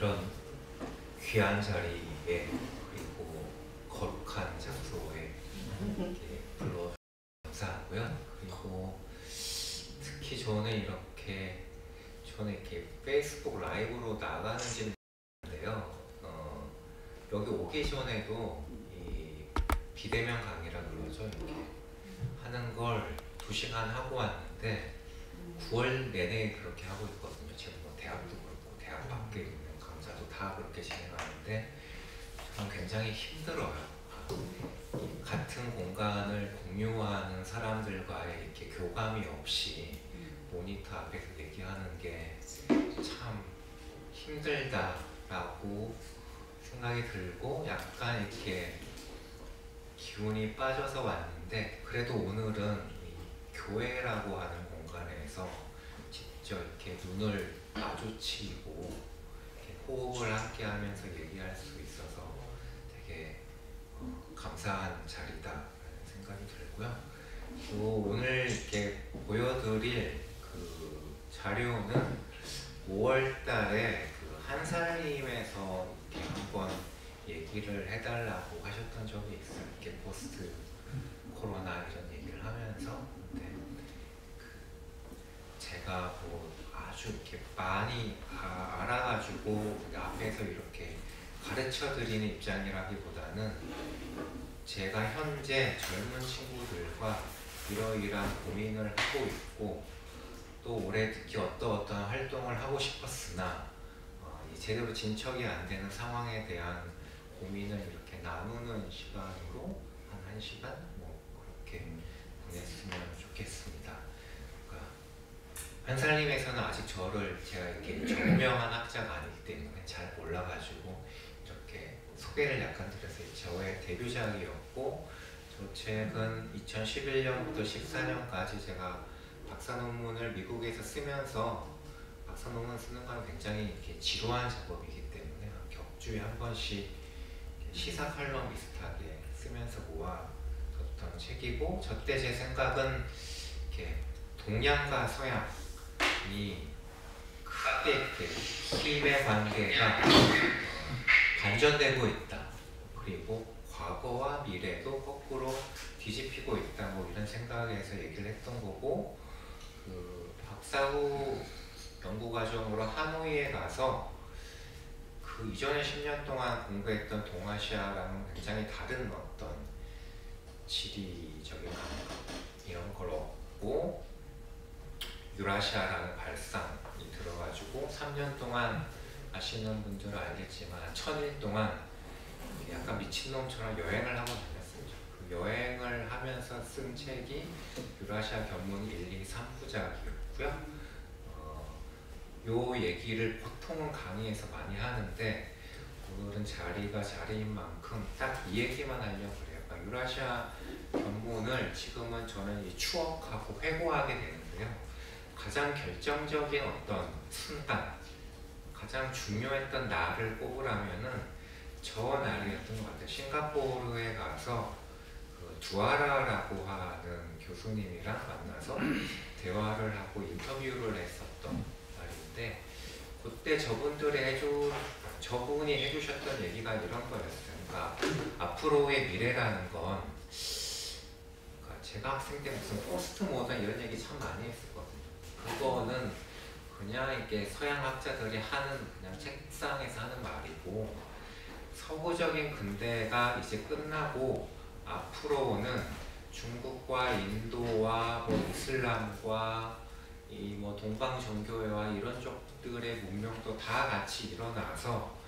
이런 귀한 자리에 그리고 거룩한 장소에 이렇게 불러 감사하고요. 그리고 특히 저는 이렇게 페이스북 라이브로 나가는지는 모르는데요. 여기 오기 전에도 이 비대면 강의라 그러죠. 이렇게 하는 걸 2시간 하고 왔는데 9월 내내 그렇게 하고 있거든요. 지금 뭐 대학도 그렇고 대학 밖에 있는 강사도 다 그렇게 진행하는데 저는 굉장히 힘들어요. 같은 공간을 공유하는 사람들과의 이렇게 교감이 없이 모니터 앞에서 얘기하는 게 참 힘들다라고 생각이 들고 약간 이렇게 기운이 빠져서 왔는데, 그래도 오늘은 이 교회라고 하는 공간에서 직접 이렇게 눈을 마주치고 이렇게 호흡을 함께 하면서 얘기할 수 있어서 되게 감사한 자리다라는 생각이 들고요. 또 오늘 이렇게 보여드릴 그 자료는 5월달에 그 한살림에서 이렇게 한번 얘기를 해달라고 하셨던 적이 있어요. 이렇게 포스트 코로나 이런 얘기를 하면서. 근데 제가 뭐 아주 이렇게 많이 알아가지고 앞에서 이렇게 가르쳐 드리는 입장이라기보다는 제가 현재 젊은 친구들과 이러이러한 고민을 하고 있고 또 올해 특히 어떠한 활동을 하고 싶었으나 제대로 진척이 안 되는 상황에 대한 고민을 이렇게 나누는 시간으로 한 1시간 뭐 그렇게 보냈으면 좋겠습니다. 그러니까 한살림에서는 아직 제가 이렇게 정명한 학자가 아니기 때문에 잘 몰라가지고 이렇게 소개를 약간 드렸어요. 저의 데뷔작이었고 저 책은 2011년부터 14년까지 제가 박사 논문을 미국에서 쓰면서, 박사 논문 쓰는 건 굉장히 이렇게 지루한 작업이기 때문에 격주에 한 번씩 시사 칼럼 비슷하게 쓰면서 모아뒀던 책이고, 저때 제 생각은 이렇게 동양과 서양이 크게 이렇게 힘의 관계가 반전되고 있다. 그리고 과거와 미래도 거꾸로 뒤집히고 있다. 뭐 이런 생각에서 얘기를 했던 거고, 그 박사후 연구과정으로 하노이에 가서 그 이전에 10년 동안 공부했던 동아시아랑은 굉장히 다른 어떤 지리적인 감각 이런 걸 얻고 유라시아라는 발상이 들어가지고 3년 동안 아시는 분들은 알겠지만 1000일 동안 약간 미친놈처럼 여행을 하고 다녔습니다. 그 여행을 하면서 쓴 책이 유라시아 견문 1, 2, 3부작이었고요. 요 얘기를 보통은 강의에서 많이 하는데 오늘은 자리가 자리인 만큼 딱 이 얘기만 하려고 그래요. 그러니까 유라시아 견문을 지금은 저는 이 추억하고 회고하게 되는데요. 가장 결정적인 어떤 순간, 가장 중요했던 날을 꼽으라면은 저 날이었던 것 같아요. 싱가포르에 가서 그 두아라라고 하는 교수님이랑 만나서 대화를 하고 인터뷰를 했었던 날인데, 그때 저분이 해주셨던 얘기가 이런 거였어요. 그러니까 앞으로의 미래라는 건, 그러니까 제가 학생 때 무슨 포스트 모던 이런 얘기 참 많이 했었거든요. 그거는 그냥 이렇게 서양 학자들이 하는 그냥 책상에서 하는 말이고, 서구적인 근대가 이제 끝나고 앞으로는 중국과 인도와 뭐 이슬람과 이 뭐 동방 종교와 이런 쪽들의 문명도 다 같이 일어나서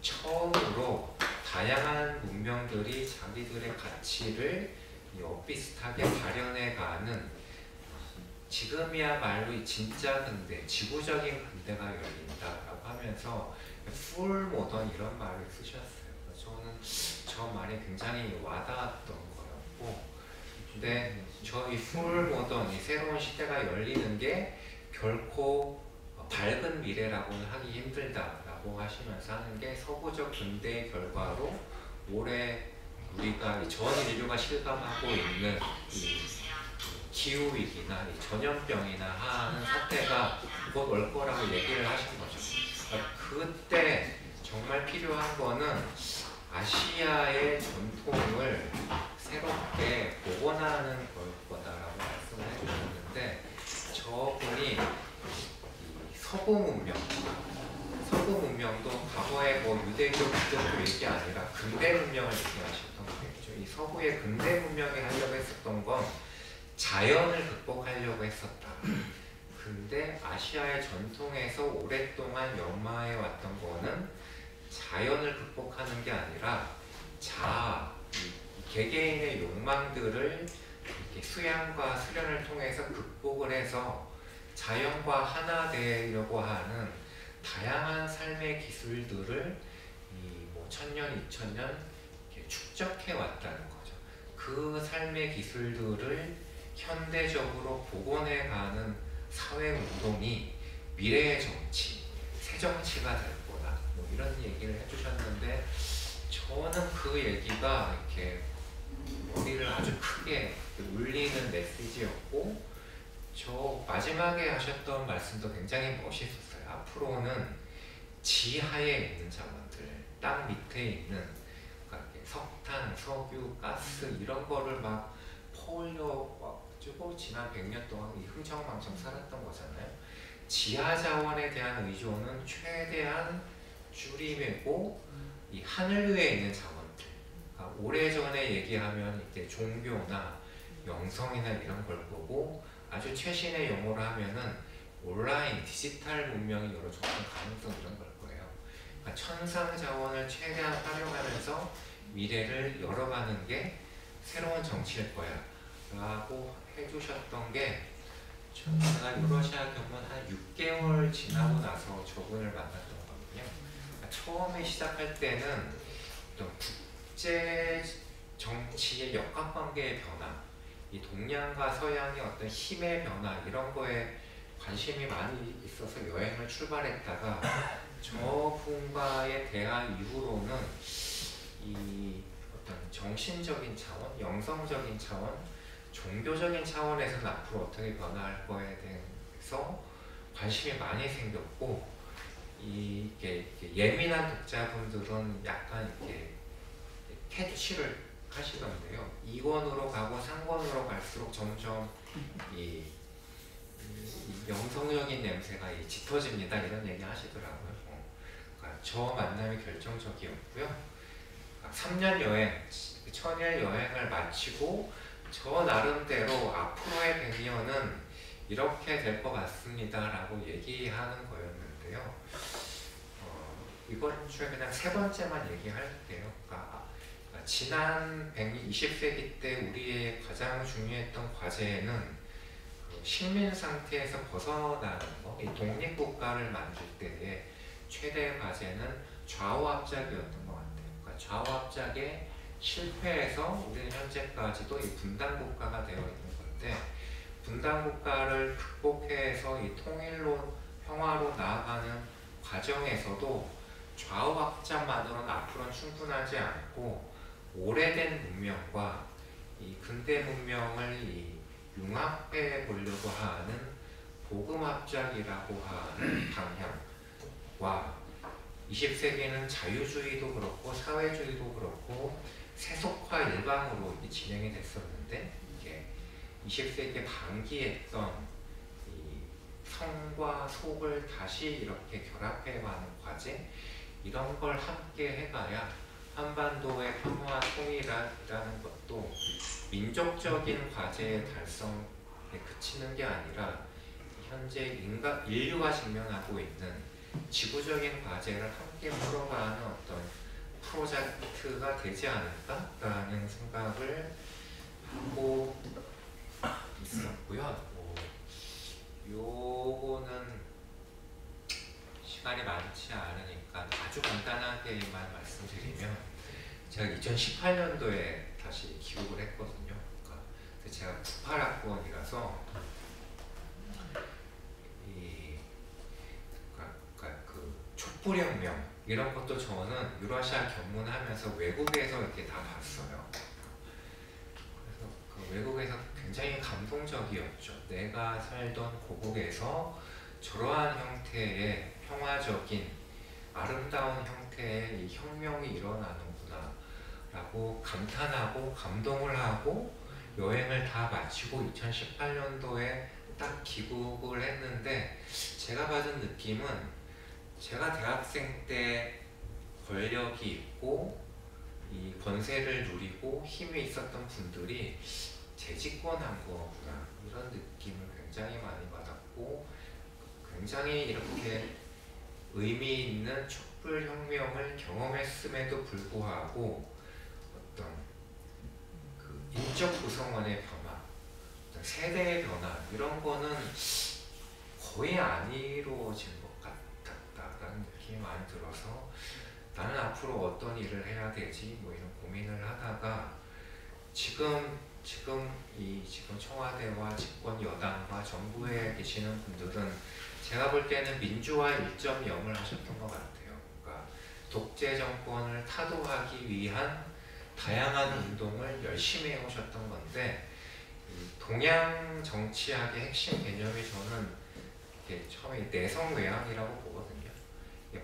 처음으로 다양한 문명들이 자기들의 가치를 비슷하게 발현해가는, 지금이야말로 진짜 근대, 지구적인 근대가 열린다라고 하면서 풀 모던 이런 말을 쓰셨어요. 저는 저 말이 굉장히 와닿았던 거였고, 근데 저 이 풀 모던, 이 새로운 시대가 열리는 게 결코 밝은 미래라고는 하기 힘들다라고 하시면서 하는 게 서구적 근대의 결과로 올해 우리가 전 인류가 실감하고 있는 이 기후위기나 이 전염병이나 하는 사태가 곧 올 거라고 얘기를 하신 거죠. 그때 정말 필요한 거는 아시아의 전통을 새롭게 복원하는 거다라고 말씀을 해주셨는데, 저분이 서구 문명도 과거에 뭐 유대교, 기독교 얘기 아니라 근대 문명을 얘기하셨던 거겠죠. 이 서구의 근대 문명이 하려고 했었던 건 자연을 극복하려고 했었다. 근데 아시아의 전통에서 오랫동안 연마해 왔던 거는 자연을 극복하는 게 아니라 자아, 이 개개인의 욕망들을 이렇게 수양과 수련을 통해서 극복을 해서 자연과 하나 되려고 하는 다양한 삶의 기술들을 뭐 1000년, 2000년 이렇게 축적해 왔다는 거죠. 그 삶의 기술들을 현대적으로 복원해가는 사회운동이 미래의 정치, 새 정치가 될 거다. 뭐 이런 얘기를 해주셨는데, 저는 그 얘기가 이렇게 머리를 아주 크게 울리는 메시지였고, 저 마지막에 하셨던 말씀도 굉장히 멋있었어요. 앞으로는 지하에 있는 자원들, 땅 밑에 있는 그러니까 석탄, 석유, 가스 이런 거를 막 퍼올려가지고 지난 100년 동안 이 흥청망청 살았던 거잖아요. 지하 자원에 대한 의존은 최대한 줄이고 이 하늘 위에 있는 자원들, 그러니까 오래전에 얘기하면 이제 종교나 영성이나 이런 걸 보고, 아주 최신의 용어로 하면은 온라인, 디지털 문명이 열어주는 가능성 이런 걸 거예요. 그러니까 천상 자원을 최대한 활용하면서 미래를 열어가는 게 새로운 정치일 거야 라고 해주셨던 게, 제가 유러시아 경험 한 6개월 지나고 나서 저분을 만났던 거거든요. 그러니까 처음에 시작할 때는 어떤 국제 정치의 역학관계의 변화, 이 동양과 서양의 어떤 힘의 변화 이런 거에 관심이 많이 있어서 여행을 출발했다가 저분과의 대화 이후로는 이 어떤 정신적인 차원, 영성적인 차원, 종교적인 차원에서는 앞으로 어떻게 변화할 거에 대해서 관심이 많이 생겼고, 이게 예민한 독자분들은 약간 이렇게 캐치를 하시던데요. 2권으로 가고 3권으로 갈수록 점점 이 영성적인 냄새가 짙어집니다. 이런 얘기 하시더라고요. 그러니까 저 만남이 결정적이었고요. 3년 여행, 천일 여행을 마치고 저 나름대로 앞으로의 100년은 이렇게 될 것 같습니다 라고 얘기하는 거였는데요. 이번 주에 그냥 세 번째만 얘기할게요. 그러니까 지난 20세기 때 우리의 가장 중요했던 과제는 그 식민 상태에서 벗어나는 거, 이 독립국가를 만들 때의 최대 과제는 좌우합작이었던 것 같아요. 그러니까 좌우합작에 실패해서 우리는 현재까지도 이 분단국가가 되어 있는 건데, 분단국가를 극복해서 이 통일로 평화로 나아가는 과정에서도 좌우합작만으로는 앞으로는 충분하지 않고 오래된 문명과 이 근대 문명을 융합해 보려고 하는 복음합작이라고 하는 방향과 20세기는 자유주의도 그렇고 사회주의도 그렇고 세속화 일방으로 진행이 됐었는데, 이게 20세기 반기했던 이 성과 속을 다시 이렇게 결합해가는 과제, 이런 걸 함께 해가야 한반도의 평화 통일이라는 것도 민족적인 과제의 달성에 그치는 게 아니라 현재 인류가 직면하고 있는 지구적인 과제를 함께 풀어가는 어떤 프로젝트가 되지 않을까라는 생각을 하고 있었고요. 요거는 시간이 많지 않으니까 아주 간단하게만 말씀드리면, 제가 2018년도에 다시 기록을 했거든요. 그러니까 제가 98학번이라서 그 촛불혁명 이런 것도 저는 유러시아 견문하면서 외국에서 이렇게 다 봤어요. 그래서 그 외국에서 굉장히 감동적이었죠. 내가 살던 고국에서 저러한 형태의 평화적인 아름다운 형태의 이 혁명이 일어나는구나 라고 감탄하고 감동을 하고 여행을 다 마치고 2018년도에 딱 귀국을 했는데, 제가 받은 느낌은 제가 대학생 때 권력이 있고 이 권세를 누리고 힘이 있었던 분들이 재집권한 거구나, 이런 느낌을 굉장히 많이 받았고, 굉장히 이렇게 의미 있는 촛불혁명을 경험했음에도 불구하고 어떤 그 인적 구성원의 변화, 어떤 세대의 변화, 이런 거는 거의 안 이루어진 것 같다라는 느낌이 많이 들어서, 나는 앞으로 어떤 일을 해야 되지 뭐 이런 고민을 하다가, 지금 청와대와 집권 여당과 정부에 계시는 분들은 제가 볼 때는 민주화 1.0을 하셨던 것 같아요. 그러니까 독재 정권을 타도하기 위한 다양한 운동을 열심히 해오셨던 건데, 동양 정치학의 핵심 개념이 저는 이게 처음에 내성외양이라고 보거든요.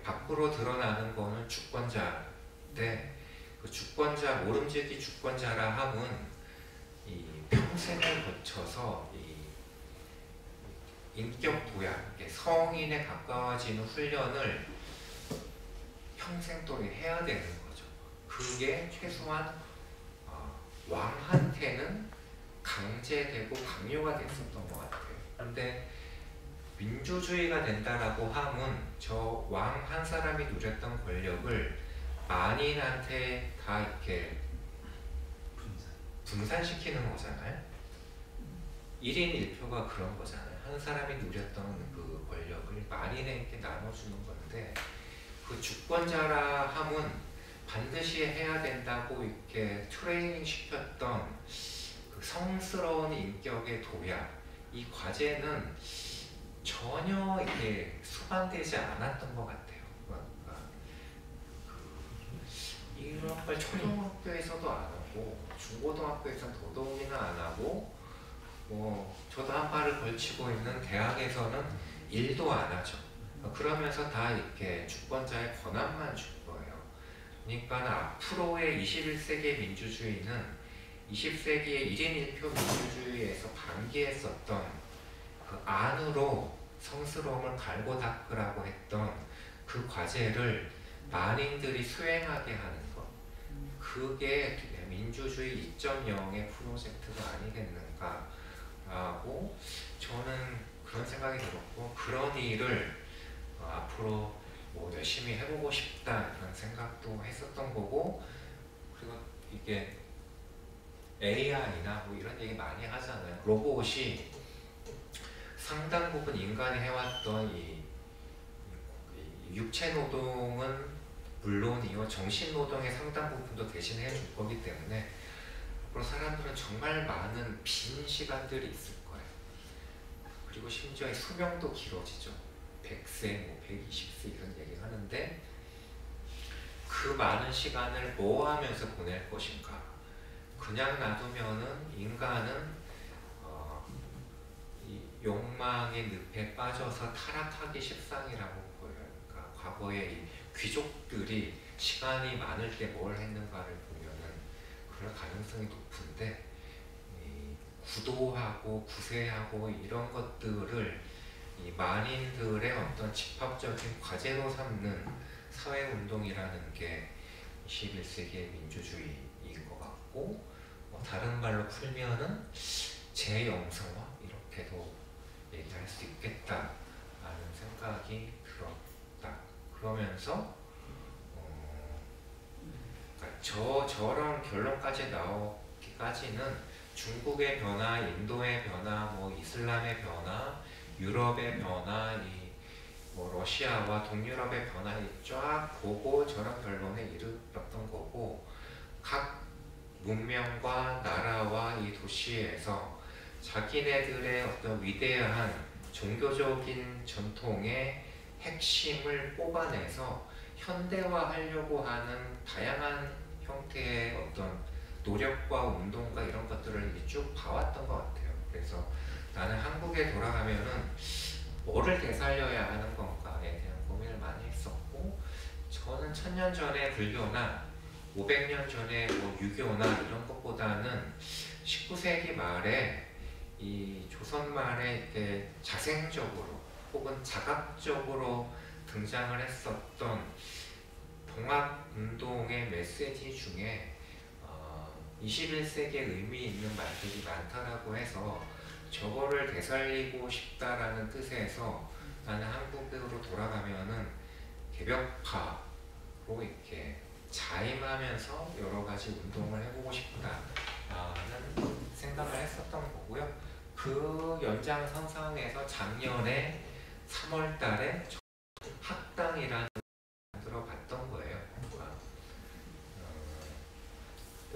밖으로 드러나는 거는 주권자인데, 그 주권자, 모름지기 주권자라 함은 이 평생을 거쳐서 이 인격 도약, 성인에 가까워지는 훈련을 평생 동안 해야 되는 거죠. 그게 최소한 왕한테는 강제되고 강요가 됐었던 것 같아요. 근데 민주주의가 된다라고 함은 저 왕 한 사람이 누렸던 권력을 만인한테 다 이렇게 분산시키는 거잖아요. 1인 1표가 그런 거잖아요. 한 사람이 누렸던 그 권력을 만인에게 나눠주는 건데, 그 주권자라 함은 반드시 해야 된다고 이렇게 트레이닝 시켰던 그 성스러운 인격의 도약, 이 과제는 전혀 이게 수반되지 않았던 것 같아요. 그러니까 이런 걸 초등학교에서도 안 하고 중고등학교에서는 더더욱이나 안 하고, 저도 한 발을 걸치고 있는 대학에서는 일도 안 하죠. 그러면서 다 이렇게 주권자의 권한만 줄 거예요. 그러니까 앞으로의 21세기의 민주주의는 20세기의 1인 1표 민주주의에서 방기했었던 그 안으로 성스러움을 갈고 닦으라고 했던 그 과제를 만인들이 수행하게 하는 것, 그게 민주주의 2.0의 프로젝트가 아니겠는가라고 저는 그런 생각이 들었고, 그런 일을 앞으로 뭐 열심히 해보고 싶다 이런 생각도 했었던 거고, 그리고 이게 AI나 뭐 이런 얘기 많이 하잖아요. 로봇이 상당 부분 인간이 해왔던 이 육체 노동은 물론이요, 정신 노동의 상당 부분도 대신 해줄 거기 때문에 앞으로 사람들은 정말 많은 빈 시간들이 있을 거예요. 그리고 심지어 수명도 길어지죠. 100세, 뭐 120세 이런 얘기 하는데, 그 많은 시간을 뭐 하면서 보낼 것인가? 그냥 놔두면은 인간은 이 욕망의 늪에 빠져서 타락하기 십상이라고 보여요. 그러니까 과거에 이 귀족들이 시간이 많을 때 뭘 했는가를 보면은 그럴 가능성이 높은데, 이 구도하고 구세하고 이런 것들을 이 만인들의 어떤 집합적인 과제로 삼는 사회운동이라는 게 21세기의 민주주의인 것 같고, 다른 말로 풀면은 재영성화 이렇게도 얘기할 수 있겠다라는 생각이 들었다. 그러면서 그러니까 저런 결론까지 나오기까지는 중국의 변화, 인도의 변화, 뭐 이슬람의 변화, 유럽의 변화, 뭐 러시아와 동유럽의 변화를 쫙 보고 저런 결론에 이르렀던 거고, 각 문명과 나라와 이 도시에서 자기네들의 어떤 위대한 종교적인 전통의 핵심을 뽑아내서 현대화하려고 하는 다양한 형태의 어떤 노력과 운동과 이런 것들을 쭉 봐왔던 것 같아요. 그래서 나는 한국에 돌아가면은 뭐를 되살려야 하는 건가에 대한 고민을 많이 했었고, 저는 1000년 전의 불교나 500년 전에 뭐 유교나 이런 것보다는 19세기 말에 이 조선 말에 이렇게 자생적으로 혹은 자각적으로 등장을 했었던 동학운동의 메시지 중에 21세기에 의미 있는 말들이 많다라고 해서 저거를 되살리고 싶다라는 뜻에서 나는 한국으로 돌아가면은 개벽파로 이렇게 자임하면서 여러 가지 운동을 해보고 싶다라는 생각을 했었던 거고요. 그 연장선상에서 작년에 3월 달에 학당이라는 들어봤던 거예요.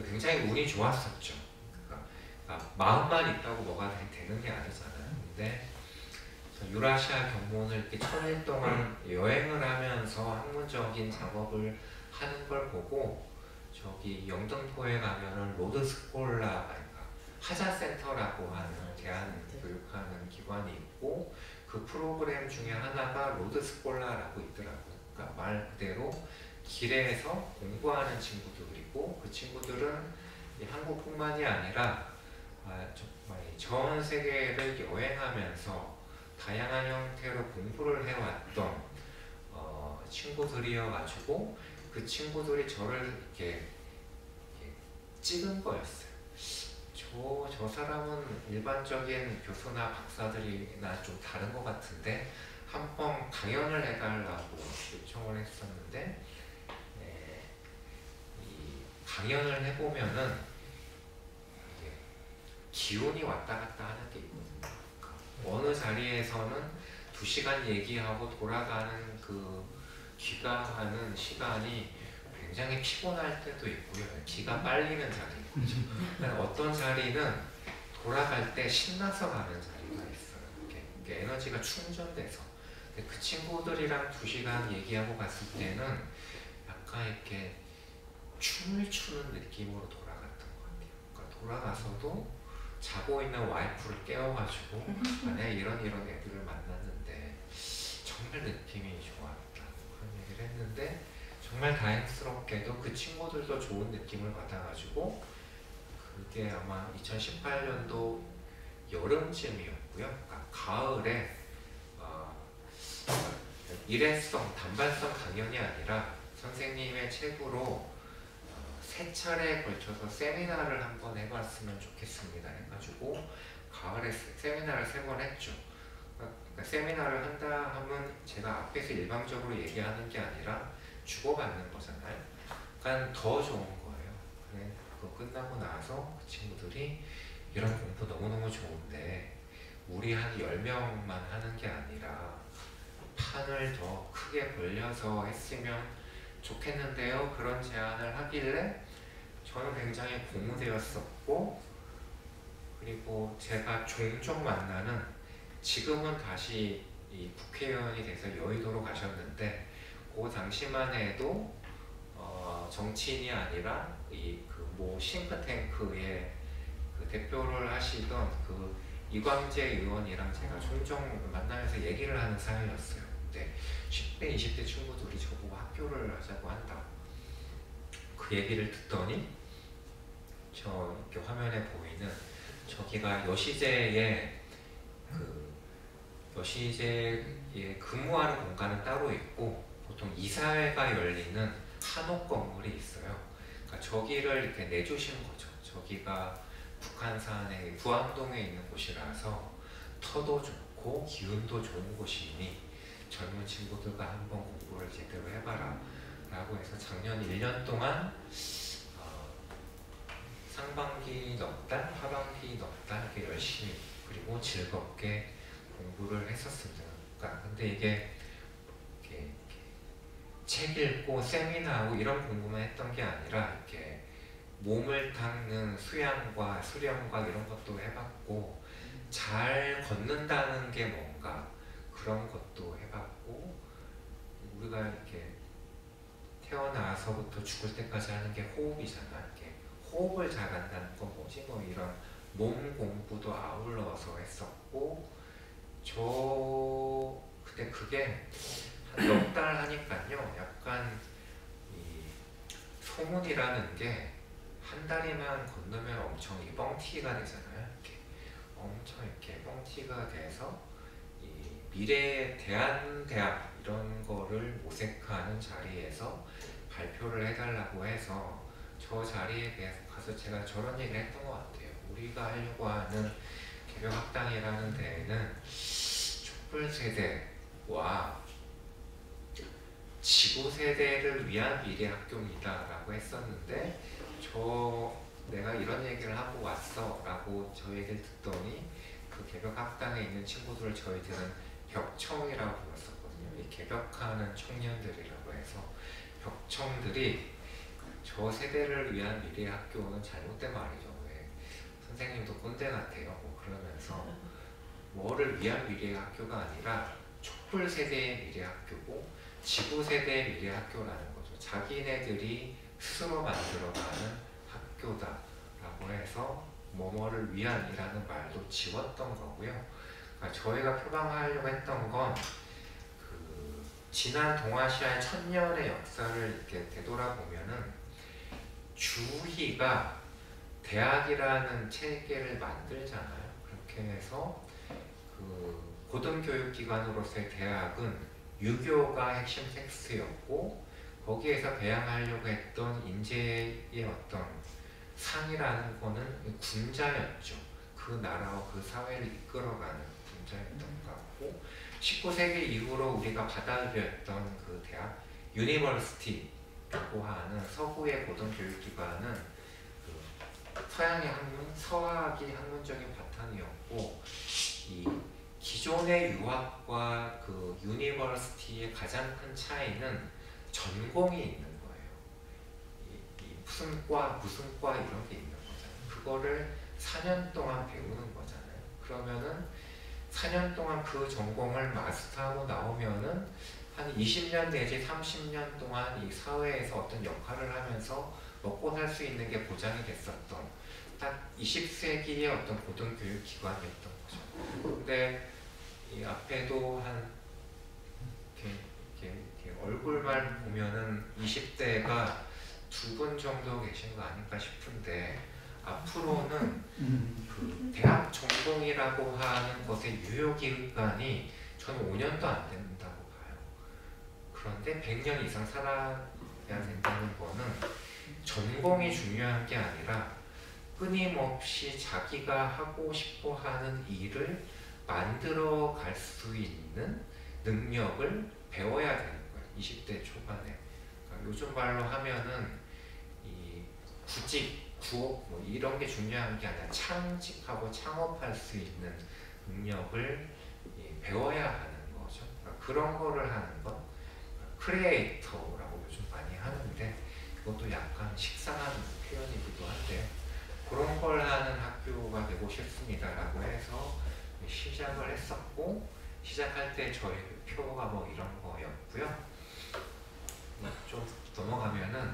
굉장히 운이 좋았었죠. 그러니까 마음만 있다고 뭐가 되는 게 아니잖아요. 근데 유라시아 경문을 이렇게 1000일 동안 여행을 하면서 학문적인 작업을 하는 걸 보고 저기 영등포에 가면은 로드스콜라, 그러니까 하자센터라고 하는 대한 교육하는 기관이 있고 그 프로그램 중에 하나가 로드스콜라라고 있더라고요. 그러니까 말 그대로 길에서 공부하는 친구들이고 그 친구들은 한국뿐만이 아니라 정말 전 세계를 여행하면서 다양한 형태로 공부를 해왔던 친구들이어가지고 그 친구들이 저를 이렇게 찍은 거였어요. 저 사람은 일반적인 교수나 박사들이나 좀 다른 것 같은데 한번 강연을 해달라고 요청을 했었는데 이 강연을 해보면은 기운이 왔다 갔다 하는 게 있거든요. 어느 자리에서는 2시간 얘기하고 돌아가는 그 귀가하는 시간이 굉장히 피곤할 때도 있고요. 기가 빨리는 자리죠. 어떤 자리는 돌아갈 때 신나서 가는 자리가 있어요. 이렇게 에너지가 충전돼서. 근데 그 친구들이랑 2시간 얘기하고 갔을 때는 약간 이렇게 춤을 추는 느낌으로 돌아갔던 것 같아요. 그러니까 돌아가서도 자고 있는 와이프를 깨워가지고 만약에 이런 애들을 만났는데 정말 느낌이 좋았다 그런 얘기를 했는데 정말 다행스럽게도 그 친구들도 좋은 느낌을 받아가지고 그게 아마 2018년도 여름쯤이었고요. 그러니까 가을에 일회성, 단발성 강연이 아니라 선생님의 책으로 3차례에 걸쳐서 세미나를 한번 해봤으면 좋겠습니다 해가지고 가을에 세미나를 3번 했죠. 그러니까 세미나를 한다 하면 제가 앞에서 일방적으로 얘기하는 게 아니라 주고받는 거잖아요. 그러니까 더 좋은 거예요. 그래, 그거 끝나고 나서 그 친구들이 이런 공부 너무너무 좋은데 우리 한 10명만 하는 게 아니라 판을 더 크게 벌려서 했으면 좋겠는데요. 그런 제안을 하길래 저는 굉장히 고무되었었고 그리고 제가 종종 만나는 지금은 다시 이 국회의원이 돼서 여의도로 가셨는데 그 당시만 해도 정치인이 아니라 이 그 뭐 싱크탱크의 그 대표를 하시던 그 이광재 의원이랑 제가 종종 만나면서 얘기를 하는 사이였어요. 근데 10대, 20대 친구들이 저보고 학교를 하자고 한다. 그 얘기를 듣더니 저 이렇게 화면에 보이는 저기가 여시제에 근무하는 공간은 따로 있고 보통 이사회가 열리는 한옥 건물이 있어요. 그러니까 저기를 이렇게 내주신 거죠. 저기가 북한산의 부암동에 있는 곳이라서 터도 좋고 기운도 좋은 곳이니 젊은 친구들과 한번 공부를 제대로 해봐라 라고 해서 작년 1년 동안 상반기 넉 달, 하반기 넉 달 이렇게 열심히 그리고 즐겁게 공부를 했었습니다. 그러니까 근데 이게 이렇게 책 읽고 세미나하고 이런 공부만 했던 게 아니라 이렇게 몸을 닦는 수양과 수련과 이런 것도 해봤고 잘 걷는다는 게 뭔가 그런 것도 해봤고 우리가 이렇게 태어나서부터 죽을 때까지 하는 게 호흡이잖아. 이렇게 호흡을 잘한다는 건 뭐지? 뭐 이런 몸 공부도 아울러서 했었고 그때 그게 한 넉 달 하니까요. 약간 소문이라는 게 한 다리만 건너면 엄청 이 뻥튀기가 되잖아요. 이렇게 엄청 이렇게 뻥튀기가 돼서 이 미래의 대한대학 이런 거를 모색하는 자리에서 발표를 해달라고 해서 저 자리에 가서 제가 저런 얘기를 했던 것 같아요. 우리가 하려고 하는 개벽학당이라는 데에는 촛불세대와 지구세대를 위한 미래학교입니다 라고 했었는데, 내가 이런 얘기를 하고 왔어 라고 저 얘기를 듣더니 그 개벽학당에 있는 친구들을 저희들은 벽청이라고 불렀었거든요. 이 개벽하는 청년들이라고 해서 벽청들이 저 세대를 위한 미래학교는 잘못된 말이죠. 왜 선생님도 꼰대 같아요 뭐 그러면서 뭐를 위한 미래학교가 아니라 촛불 세대의 미래학교고 지구 세대의 미래학교라는 거죠. 자기네들이 스스로 만들어가는 학교다라고 해서 뭐뭐를 위한이라는 말도 지웠던 거고요. 그러니까 저희가 표방하려고 했던 건 그 지난 동아시아의 1000년의 역사를 이렇게 되돌아보면은 주희가 대학이라는 체계를 만들잖아요. 그렇게 해서 그 고등교육기관으로서의 대학은 유교가 핵심 텍스트였고 거기에서 배양하려고 했던 인재의 어떤 상이라는 거는 군자였죠. 그 나라와 그 사회를 이끌어가는 군자였던 것 같고 19세기 이후로 우리가 받아들였던 그 대학 유니버시티라고 하는 서구의 고등교육기관은 그 서양의 학문, 서학이 학문적인 바탕이었고 이 기존의 유학과 그 유니버시티의 가장 큰 차이는 전공이 있는 거예요. 무슨 과 이런 게 있는 거잖아요. 그거를 4년 동안 배우는 거잖아요. 그러면은 4년 동안 그 전공을 마스터하고 나오면은 한 20년 내지 30년 동안 이 사회에서 어떤 역할을 하면서 먹고 살 수 있는 게 보장이 됐었던 딱 20세기의 어떤 고등교육 기관이었던 거죠. 근데 이 앞에도 한 이렇게 얼굴만 보면은 20대가 2분 정도 계신 거 아닐까 싶은데 앞으로는 그 대학 전공이라고 하는 것의 유효기간이 저는 5년도 안 된다고 봐요. 그런데 100년 이상 살아야 된다는 거는 전공이 중요한 게 아니라 끊임없이 자기가 하고 싶어 하는 일을 만들어 갈 수 있는 능력을 배워야 되는 거예요. 20대 초반에. 그러니까 요즘 말로 하면은 이 구직, 구업 뭐 이런 게 중요한 게 아니라 창직하고 창업할 수 있는 능력을 배워야 하는 거죠. 그러니까 그런 거를 하는 건 크리에이터라고 요즘 많이 하는데 그것도 약간 식상한 표현이기도 한데 그런 걸 하는 학교가 되고 싶습니다라고 해서 시작을 했었고 시작할 때 저희 표가 뭐 이런 거였고요. 좀 넘어가면은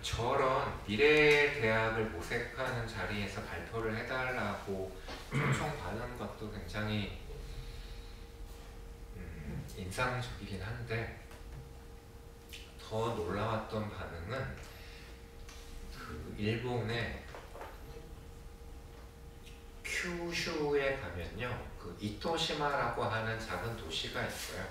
저런 미래의 대학을 모색하는 자리에서 발표를 해달라고 초청받은 것도 굉장히 인상적이긴 한데 더 놀라웠던 반응은 그 일본의 큐슈에 가면요 그 이토시마라고 하는 작은 도시가 있어요.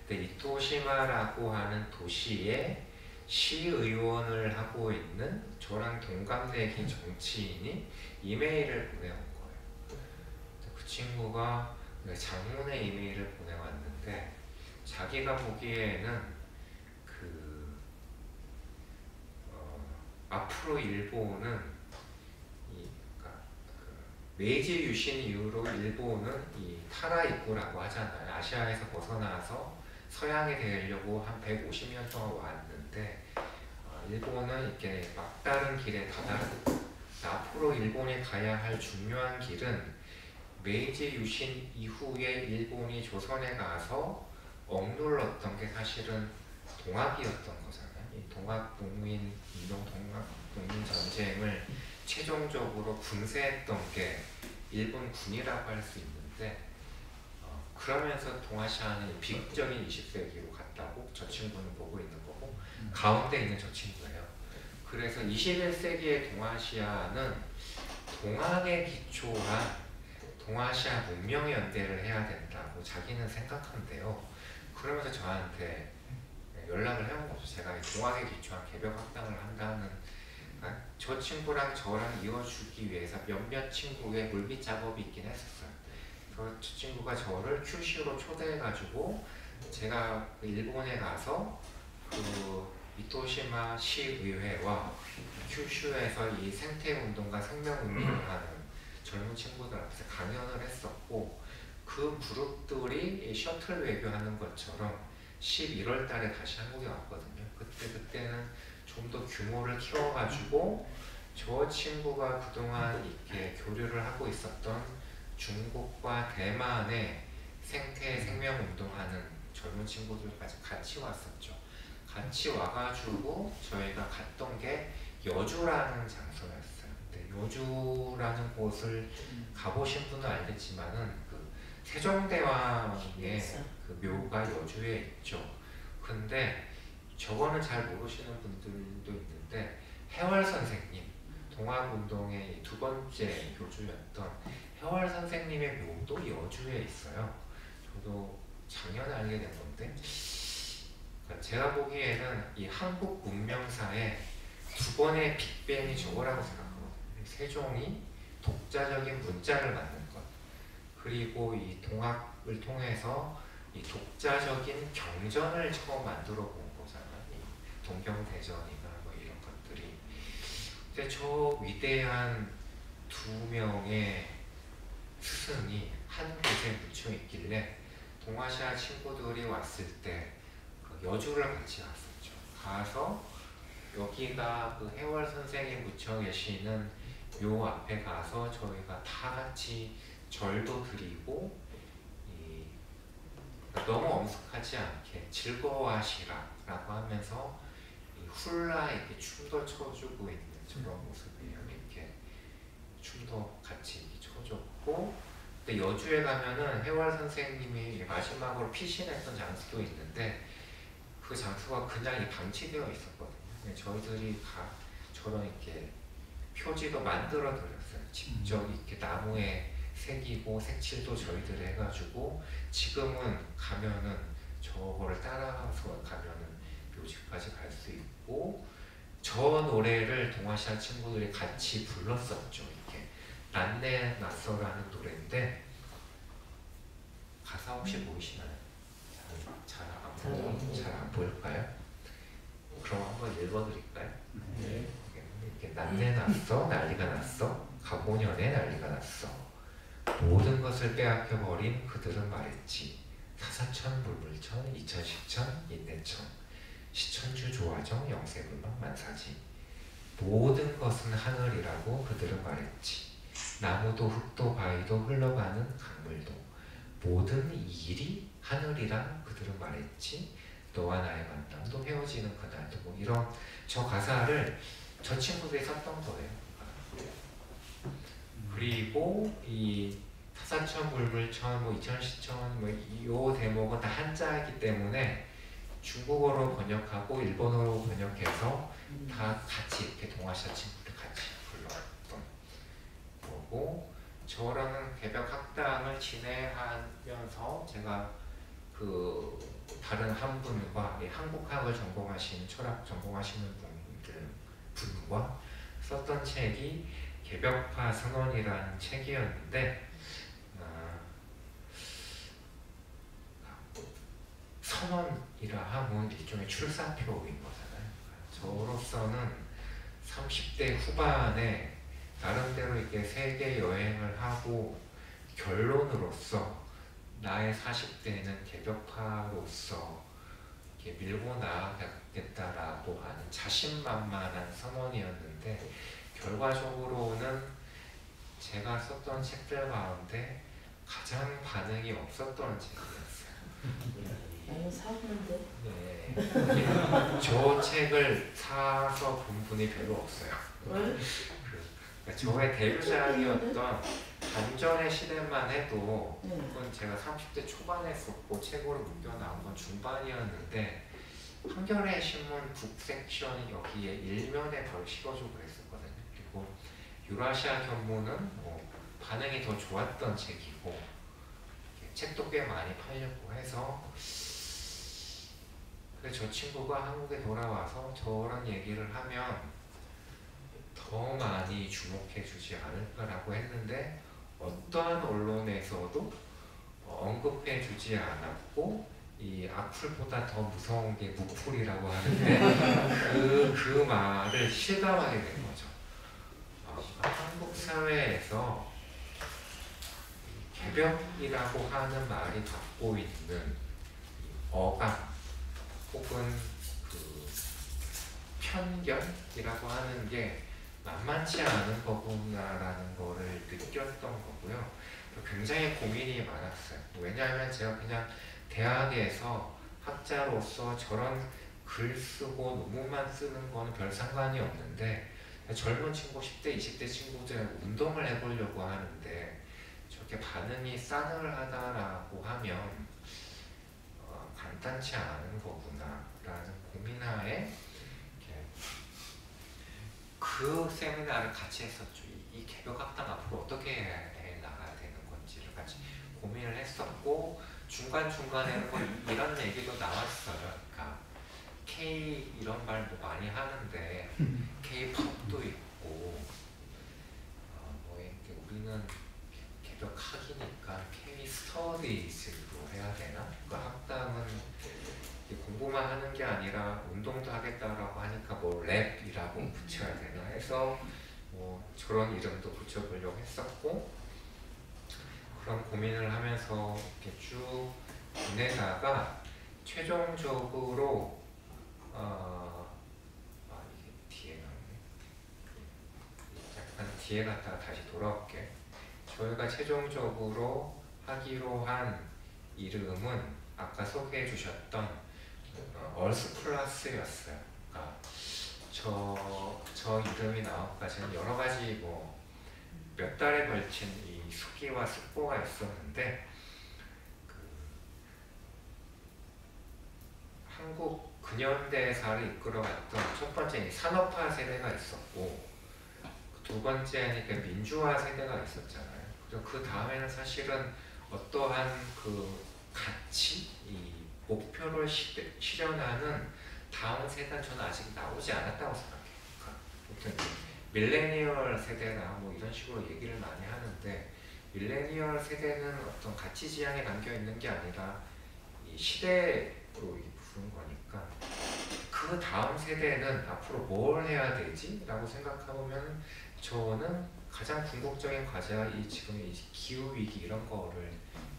근데 이토시마라고 하는 도시에 시의원을 하고 있는 저랑 동갑내기 정치인이 이메일을 보내온 거예요. 그 친구가 장문의 이메일을 보내왔는데 자기가 보기에는 앞으로 일본은 메이지 유신 이후로 일본은 이 타라 입구라고 하잖아요. 아시아에서 벗어나서 서양이 되려고 한 150년 동안 왔는데 일본은 이렇게 막다른 길에 다다르고 앞으로 일본이 가야 할 중요한 길은 메이지 유신 이후에 일본이 조선에 가서 억눌렀던 게 사실은 동학이었던 거잖아요. 이 동학 농민 운동, 동학 농민 전쟁을 최종적으로 분쇄했던 게 일본 군이라고 할 수 있는데 그러면서 동아시아는 비극적인 20세기로 갔다고 저 친구는 보고 있는 거고 가운데 있는 저 친구예요. 그래서 21세기의 동아시아는 동학의 기초한 동아시아 문명의 연대를 해야 된다고 자기는 생각한대요. 그러면서 저한테 연락을 해온 거죠. 제가 동학의 기초한 개벽 학당을 한다는, 그러니까 저 친구랑 저랑 이어주기 위해서 몇몇 친구의 물밑 작업이 있긴 했었어요. 저 친구가 저를 큐슈로 초대해가지고 제가 일본에 가서 그 이토시마 시의회와 큐슈에서 이 생태운동과 생명운동을 하는 젊은 친구들 앞에서 강연을 했었고, 그 그룹들이 셔틀 외교하는 것처럼 11월 달에 다시 한국에 왔거든요. 그때는 좀 더 규모를 키워가지고 저 친구가 그동안 이렇게 교류를 하고 있었던 중국과 대만의 생태 생명운동하는 젊은 친구들까지 같이 왔었죠. 같이 와가지고 저희가 갔던 게 여주라는 장소였어요. 근데 여주라는 곳을 가보신 분은 알겠지만은 그 세종대왕의 그 묘가 여주에 있죠. 근데 저거는 잘 모르시는 분들도 있는데, 해월 선생님, 동학운동의 두 번째 교주였던 해월 선생님의 묘도 여주에 있어요. 저도 작년에 알게 된 건데, 제가 보기에는 이 한국 문명사에 두 번의 빅뱅이 저거라고 생각하거든요. 세종이 독자적인 문자를 만든 것, 그리고 이 동학을 통해서 이 독자적인 경전을 처음 만들어 본 거잖아요. 동경대전이나 뭐 이런 것들이. 근데 저 위대한 두 명의 스승이 한 곳에 묻혀 있길래 동아시아 친구들이 왔을 때 그 여주를 같이 갔었죠. 가서 여기가 그 해월 선생이 묻혀 계시는 요 앞에 가서 저희가 다 같이 절도 드리고, 너무 엄숙하지 않게 즐거워하시라라고 하면서 이 훌라 이렇게 춤도 춰주고 있는 저런 모습이에요. 이렇게 춤도 같이 춰줬고, 근데 여주에 가면은 해월 선생님이 마지막으로 피신했던 장소도 있는데, 그 장소가 그냥 방치되어 있었거든요. 저희들이 저런 이렇게 표지도 만들어 드렸어요. 직접 이렇게 나무에 새기고 색칠도 저희들이 해가지고, 지금은 가면은 저거를 따라서 가면은 묘지까지 갈 수 있고, 저 노래를 동아시아 친구들이 같이 불렀었죠. 이렇게 난내 낯설라는 노래인데, 가사 혹시 보이시나요? 잘 안 보일까요? 그럼 한번 읽어드릴까요? 네. 이렇게 난내 났어, 난리가 났어, 가보년에 난리가 났어. 모든 것을 빼앗겨버린 그들은 말했지. 사사천, 물물천, 이천십천, 인내천, 시천주, 조화정, 영세불망, 만사지. 모든 것은 하늘이라고 그들은 말했지. 나무도 흙도 바위도 흘러가는 강물도 모든 일이 하늘이라 그들은 말했지. 너와 나의 만남도 헤어지는 그날도. 뭐 이런 저 가사를 저 친구들이 썼던 거예요. 그리고 이 사사천, 물물천, 뭐 이천시천, 뭐 이 대목은 다 한자이기 때문에 중국어로 번역하고 일본어로 번역해서 다 같이 이렇게 동아시아 친구들 같이 불러왔던 거고, 저랑 개벽 학당을 진행하면서 제가 그 다른 한 분과 한국학을 전공하시는 철학 전공하시는 분과 썼던 책이 개벽파 선언이라는 책이었는데, 선언이라 하면 일종의 출사표인 거잖아요. 저로서는 30대 후반에 나름대로 이렇게 세계 여행을 하고 결론으로서 나의 40대는 개벽파로서 이렇게 밀고 나가겠다라고 하는 자신만만한 선언이었는데, 결과적으로는 제가 썼던 책들 가운데 가장 반응이 없었던 책이었어요. 나는 사는데. 네. 저 책을 사서 본 분이 별로 없어요. 왜? 저의 데뷔작이었던 반전의 시대만 해도 그건 제가 30대 초반에 썼고 책으로 묶여 나온 건 중반이었는데, 한겨레 신문 북섹션이 여기에 일면에 바로 실어주고 그랬었거든요. 그리고 유라시아 견문은 뭐 반응이 더 좋았던 책이고 책도 꽤 많이 팔렸고 해서 저 친구가 한국에 돌아와서 저런 얘기를 하면 더 많이 주목해 주지 않을까라고 했는데 어떠한 언론에서도 언급해 주지 않았고 이 악플보다 더 무서운 게 무풀이라고 하는데 그 말을 실감하게 된 거죠. 한국 사회에서 개벽이라고 하는 말이 갖고 있는 어감 혹은 그 편견이라고 하는 게 만만치 않은 거구나라는 거를 느꼈던 거고요. 굉장히 고민이 많았어요. 왜냐하면 제가 그냥 대학에서 학자로서 저런 글 쓰고 논문만 쓰는 거는 별 상관이 없는데 젊은 친구 10대, 20대 친구들하고 운동을 해보려고 하는데 저렇게 반응이 싸늘하다라고 하면 간단치 않은 거구나 라는 고민하에 그 세미나를 같이 했었죠. 이 개벽학당 앞으로 어떻게 해 나가야 되는 건지를 같이 고민을 했었고 중간중간에 뭐 이런 얘기도 나왔어요. 그러니까 K 이런 말도 많이 하는데 K-팝도 있고 뭐 이렇게 우리는 개벽학이니까 K-스터디즈로 해야 되나? 그 학당은 공부만 하는 게 아니라 운동도 하겠다라고 하니까 뭐 랩이라고 붙여야 되나 해서 뭐 저런 이름도 붙여보려고 했었고 그런 고민을 하면서 이렇게 쭉 지내다가 최종적으로 이게 뒤에 나오네. 약간 뒤에 갔다가 다시 돌아올게. 저희가 최종적으로 하기로 한 이름은 아까 소개해 주셨던 얼스플러스였어요. 그러니까 저 이름이 나오기까지는 여러 가지 뭐 몇 달에 걸친 이 수기와 숙고가 있었는데 한국 근현대사를 이끌어갔던 첫 번째 산업화 세대가 있었고 두 번째는 민주화 세대가 있었잖아요. 그리고 그 다음에는 사실은 어떠한 그 가치, 이 목표를 실현하는 다음 세대는 저는 아직 나오지 않았다고 생각해요. 그러니까 밀레니얼 세대나 뭐 이런 식으로 얘기를 많이 하는데 밀레니얼 세대는 어떤 가치 지향에 담겨 있는 게 아니라 이 시대로 부른 거니까 그 다음 세대는 앞으로 뭘 해야 되지? 라고 생각해보면 저는 가장 궁극적인 과제가 지금 이 기후위기 이런 거를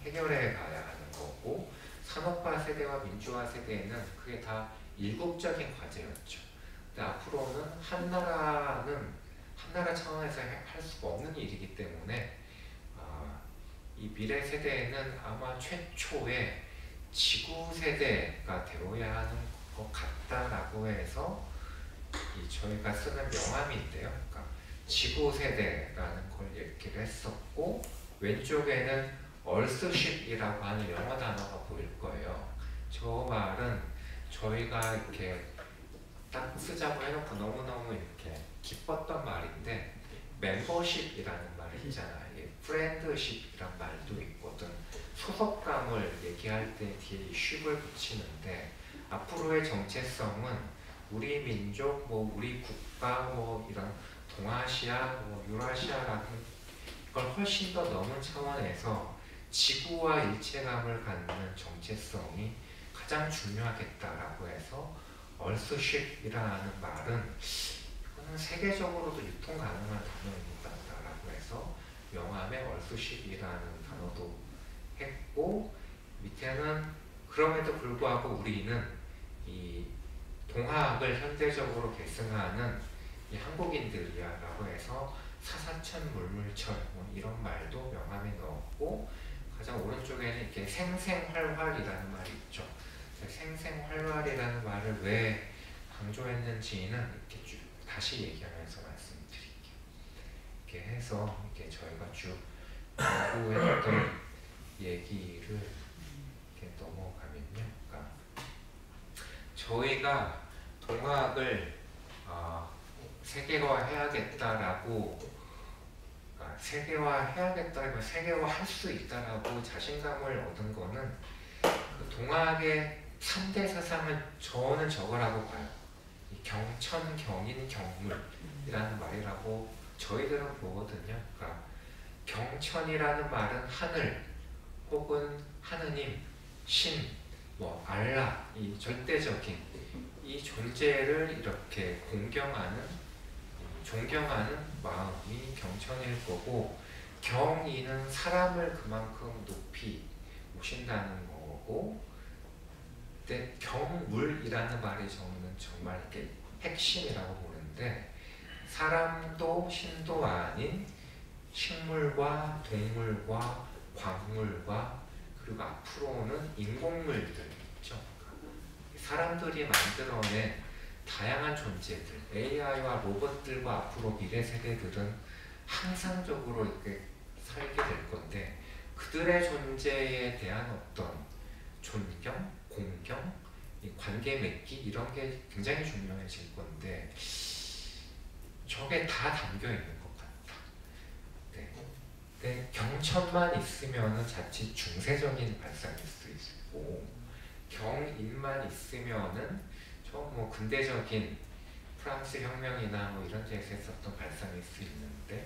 해결해 가야 하는 거고 산업화 세대와 민주화 세대에는 그게 다 일국적인 과제였죠. 근데 앞으로는 한 나라 차원에서 할 수가 없는 일이기 때문에 이 미래 세대에는 아마 최초의 지구 세대가 되어야 하는 것 같다라고 해서 저희가 쓰는 명함인데요. 그러니까 지구 세대라는 걸 얘기를 했었고 왼쪽에는 얼스십이라고 하는 영어 단어가 보일 거예요. 저 말은 저희가 이렇게 딱 쓰자고 해놓고 너무너무 이렇게 기뻤던 말인데 멤버십이라는 말이 있잖아요. 프렌드십이란 말도 있거든. 소속감을 얘기할 때 뒤에 쉽을 붙이는데 앞으로의 정체성은 우리 민족, 뭐 우리 국가, 뭐 이런 동아시아, 뭐 유라시아라는 걸 훨씬 더 넘은 차원에서 지구와 일체감을 갖는 정체성이 가장 중요하겠다라고 해서 얼스십이라는 말은 이거는 세계적으로도 유통 가능한 단어입니다라고 해서 명함에 얼스십이라는 단어도 했고 밑에는 그럼에도 불구하고 우리는 이 동화학을 현대적으로 계승하는 이 한국인들이야라고 해서 사사천 물물철 뭐 이런 말도 명함에 넣었고 가장 오른쪽에는 이렇게 생생활활이라는 말이 있죠. 생생활활이라는 말을 왜 강조했는지는 이렇게 쭉 다시 얘기하면서 말씀드릴게요. 이렇게 해서 이렇게 저희가 쭉 공부했던 얘기를 이렇게 넘어가면요. 그러니까 저희가 동학을 세계화해야겠다라고 세계화할 수 있다라고 자신감을 얻은 거는 그 동학의 3대 사상을 저는 저거라고 봐요. 경천, 경인, 경물이라는 말이라고 저희들은 보거든요. 그러니까 경천이라는 말은 하늘 혹은 하느님, 신, 알라, 이 절대적인 이 존재를 이렇게 존경하는 마음이 경천일 거고, 경인은 사람을 그만큼 높이 모신다는 거고, 근데 경물이라는 말이 저는 정말 이렇게 핵심이라고 보는데, 사람도 신도 아닌 식물과 동물과 광물과 그리고 앞으로는 인공물들 있죠. 사람들이 만들어낸 다양한 존재들, AI와 로봇들과 앞으로 미래 세대들은 항상적으로 이렇게 살게 될 건데, 그들의 존재에 대한 어떤 존경, 공경, 관계 맺기 이런 게 굉장히 중요해질 건데, 저게 다 담겨 있는 것 같다. 네. 경천만 있으면은 자칫 중세적인 발상일 수 있고, 경인만 있으면은 근대적인 프랑스 혁명이나 이런 데서 했었던 발상일 수 있는데,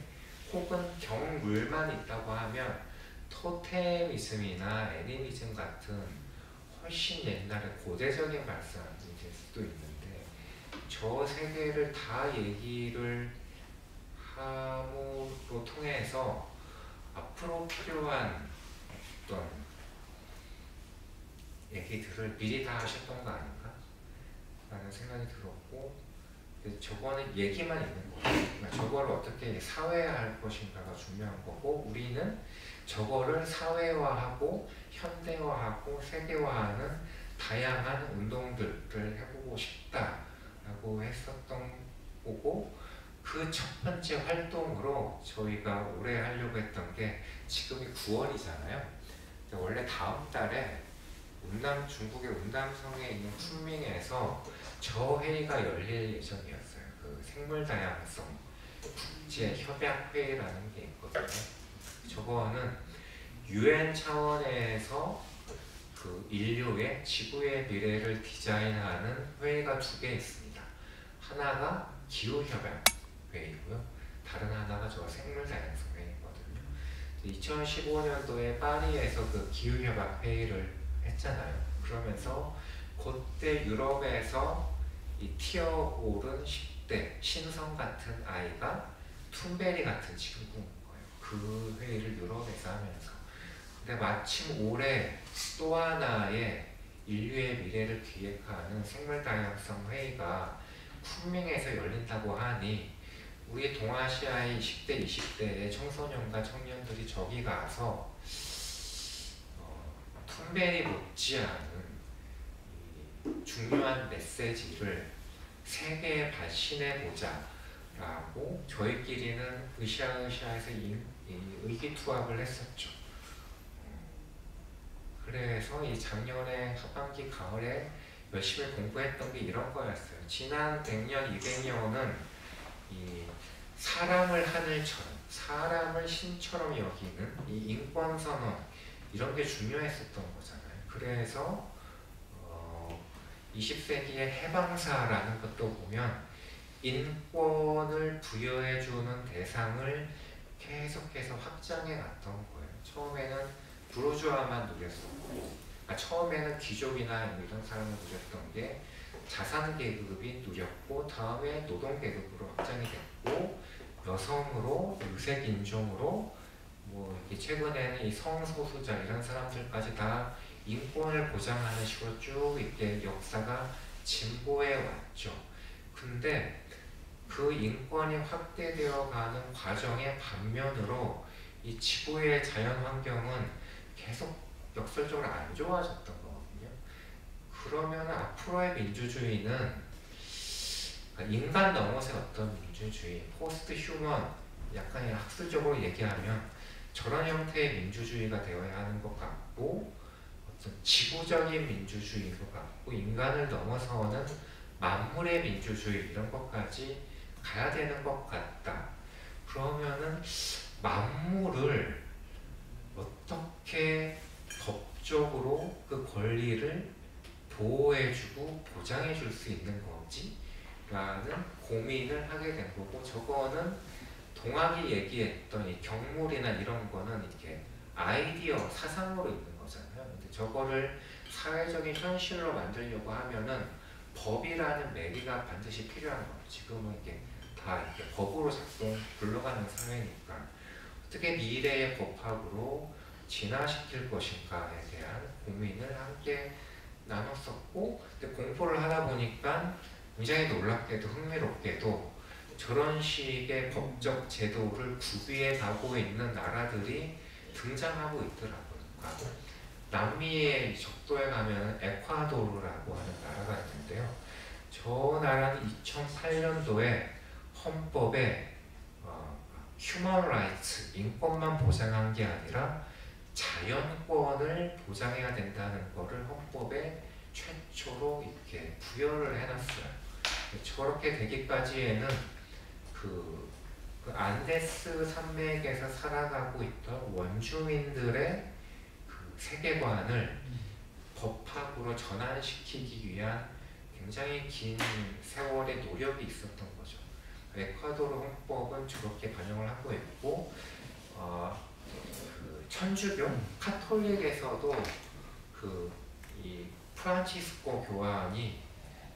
혹은 경물만 있다고 하면 토테미즘이나 애니미즘 같은 훨씬 옛날에 고대적인 발상이 될 수도 있는데, 저 세계를 다 얘기를 함으로 통해서 앞으로 필요한 어떤 얘기들을 미리 다 하셨던 거 아닌가? 라는 생각이 들었고, 저거는 얘기만 있는 거예요. 그러니까 저거를 어떻게 사회화할 것인가가 중요한 거고, 우리는 저거를 사회화하고 현대화하고 세계화하는 다양한 운동들을 해보고 싶다라고 했었던 거고, 그 첫 번째 활동으로 저희가 올해 하려고 했던 게, 지금이 9월이잖아요. 원래 다음 달에 중국의 운남성에 있는 쿤밍에서 저 회의가 열릴 예정이었어요. 그 생물다양성 국제협약회의라는 게 있거든요. 저거는 UN 차원에서 그 인류의 지구의 미래를 디자인하는 회의가 2개 있습니다. 하나가 기후협약 회의고요. 다른 하나가 저 생물다양성 회의거든요. 2015년도에 파리에서 그 기후협약 회의를 했잖아요. 그러면서 그때 유럽에서 이 티어 오른 10대 신성 같은 아이가 툰베리 같은 친구인 거예요. 그 회의를 유럽에서 하면서. 근데 마침 올해 또 하나의 인류의 미래를 기획하는 생물다양성 회의가 쿤밍에서 열린다고 하니, 우리 동아시아의 10대, 20대의 청소년과 청년들이 저기 가서 툰베리 못지않은 중요한 메시지를 세계에 발신해보자 라고 저희끼리는 으쌰으쌰해서 의기투합을 했었죠. 그래서 이 작년에 하반기 가을에 열심히 공부했던 게 이런 거였어요. 지난 100년, 200년은 이 사람을 하늘처럼, 사람을 신처럼 여기는 이 인권선언, 이런 게 중요했었던 거잖아요. 그래서 20세기의 해방사라는 것도 보면 인권을 부여해주는 대상을 계속해서 확장해 갔던 거예요. 처음에는 부르주아만 누렸었고, 처음에는 귀족이나 이런 사람을 누렸던 게 자산계급이 누렸고, 다음에 노동계급으로 확장이 됐고, 여성으로, 유색인종으로, 최근에는 이 성소수자 이런 사람들까지 다 인권을 보장하는 식으로 쭉 이렇게 역사가 진보해 왔죠. 근데 그 인권이 확대되어 가는 과정의 반면으로 이 지구의 자연 환경은 계속 역설적으로 안 좋아졌던 거거든요. 그러면 앞으로의 민주주의는 인간 넘어서의 어떤 민주주의, 포스트 휴먼, 약간 학술적으로 얘기하면 저런 형태의 민주주의가 되어야 하는 것 같고, 지구적인 민주주의로 갔고 인간을 넘어서는 만물의 민주주의 이런 것까지 가야 되는 것 같다. 그러면은 만물을 어떻게 법적으로 그 권리를 보호해주고 보장해줄 수 있는 거지? 라는 고민을 하게 된 거고, 저거는 동학이 얘기했던 이 경물이나 이런 거는 이렇게 아이디어, 사상으로 있는 거잖아요. 근데 저거를 사회적인 현실로 만들려고 하면은 법이라는 매개가 반드시 필요한 거예요. 지금은 이게 다 이렇게 법으로 자꾸 굴러가는 사회니까 어떻게 미래의 법학으로 진화시킬 것인가에 대한 고민을 함께 나눴었고, 근데 공부를 하다 보니까 굉장히 놀랍게도 흥미롭게도 저런 식의 법적 제도를 구비해 가고 있는 나라들이 등장하고 있더라고요. 그러니까 남미의 적도에 가면 에콰도르라고 하는 나라가 있는데요. 저 나라는 2008년도에 헌법에 휴먼 라이츠, 인권만 보장한 게 아니라 자연권을 보장해야 된다는 것을 헌법에 최초로 이렇게 부여를 해놨어요. 저렇게 되기까지에는 그 안데스 산맥에서 살아가고 있던 원주민들의 그 세계관을 법학으로 전환시키기 위한 굉장히 긴 세월의 노력이 있었던 거죠. 에콰도르 헌법은 저렇게 반영을 하고 있고, 그 천주교, 카톨릭에서도 이 프란치스코 교황이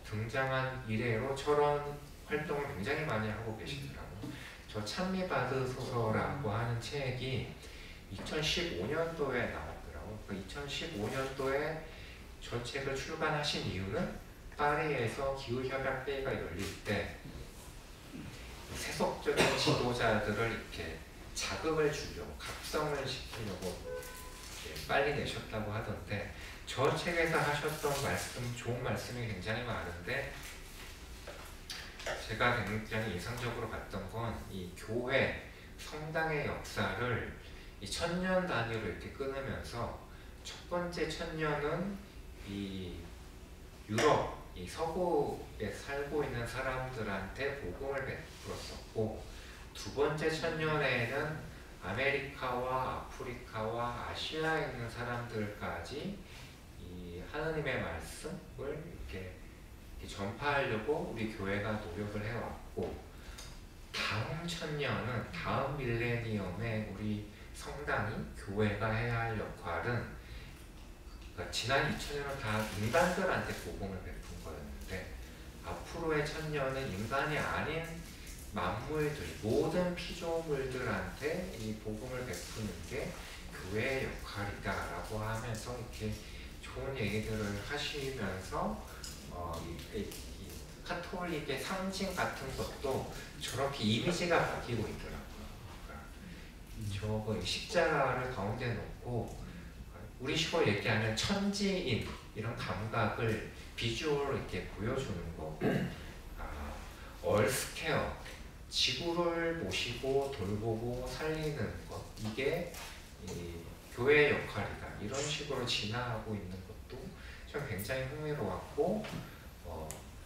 등장한 이래로 저런 활동을 굉장히 많이 하고 계시더라고요. 저 찬미받으소서라고 하는 책이 2015년도에 나왔더라고요. 2015년도에 저 책을 출간하신 이유는 파리에서 기후협약회의가 열릴 때 세속적인 지도자들을 이렇게 자극을 주려고, 각성을 시키려고 빨리 내셨다고 하던데, 저 책에서 하셨던 말씀, 좋은 말씀이 굉장히 많은데 제가 굉장히 인상적으로 봤던 건 이 교회, 성당의 역사를 이 천년 단위로 이렇게 끊으면서 첫 번째 천년은 이 유럽, 이 서구에 살고 있는 사람들한테 복음을 베풀었었고, 두 번째 천년에는 아메리카와 아프리카와 아시아에 있는 사람들까지 이 하느님의 말씀을 이렇게 전파하려고 우리 교회가 노력을 해왔고, 다음 천년은, 다음 밀레니엄에 우리 성당이, 교회가 해야 할 역할은, 그러니까 지난 2000년은 다 인간들한테 복음을 베푼 거였는데, 앞으로의 천년은 인간이 아닌 만물들, 모든 피조물들한테 이 복음을 베푸는 게 교회의 역할이다라고 하면서 이렇게 좋은 얘기들을 하시면서 이 카톨릭의 상징 같은 것도 저렇게 이미지가 바뀌고 있더라고요. 그러니까 저거 십자가를 가운데 놓고 우리 식으로 얘기하면 천지인 이런 감각을 비주얼로 이렇게 보여주는 거고, 얼스케어, 지구를 모시고 돌보고 살리는 것, 이게 이 교회의 역할이다. 이런 식으로 진화하고 있는 것도 좀 굉장히 흥미로웠고,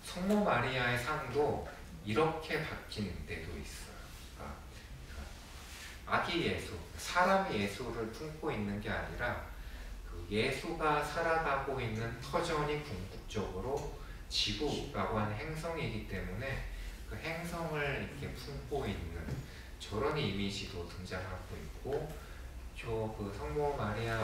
성모 마리아의 상도 이렇게 바뀐 데도 있어요. 그러니까 아기 예수, 사람 예수를 품고 있는 게 아니라 그 예수가 살아가고 있는 터전이 궁극적으로 지구라고 하는 행성이기 때문에 그 행성을 이렇게 품고 있는 저런 이미지도 등장하고 있고, 저 그 성모 마리아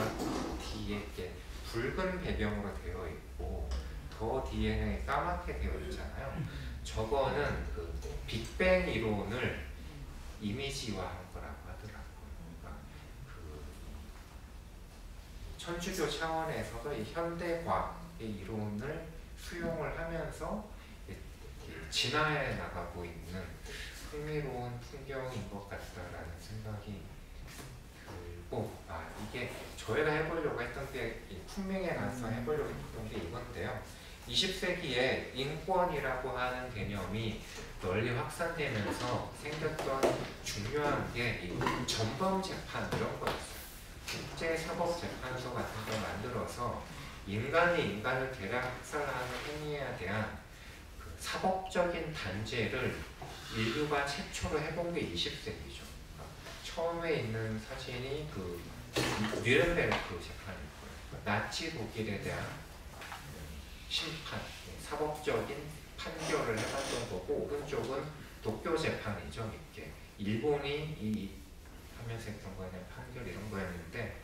뒤에 이렇게 붉은 배경으로 되어 있고 더 뒤에는 까맣게 되어 있잖아요. 저거는 그 빅뱅 이론을 이미지화한 거라고 하더라고요. 그러니까 그 천주교 차원에서도 이 현대 과학의 이론을 수용을 하면서 진화해 나가고 있는 흥미로운 풍경인 것 같다라는 생각이 들고, 이게 저희가 해보려고 했던 게 품명에 관해서 해보려고 했던 게 이건데요. 20세기에 인권이라고 하는 개념이 널리 확산되면서 생겼던 중요한 게 이 전범 재판 이런 거였어요. 국제사법재판소 같은 거 만들어서 인간이 인간을 대량 학살하는 행위에 대한 그 사법적인 단죄를 인류가 최초로 해본 게 20세기죠. 처음에 있는 사진이 그 뉘른베르크 재판일 거예요. 나치 독일에 대한 심판, 사법적인 판결을 해봤던 거고, 오른쪽은 도쿄 재판이죠. 이게 일본이 하면서 했던 거에 대한 판결 이런 거였는데,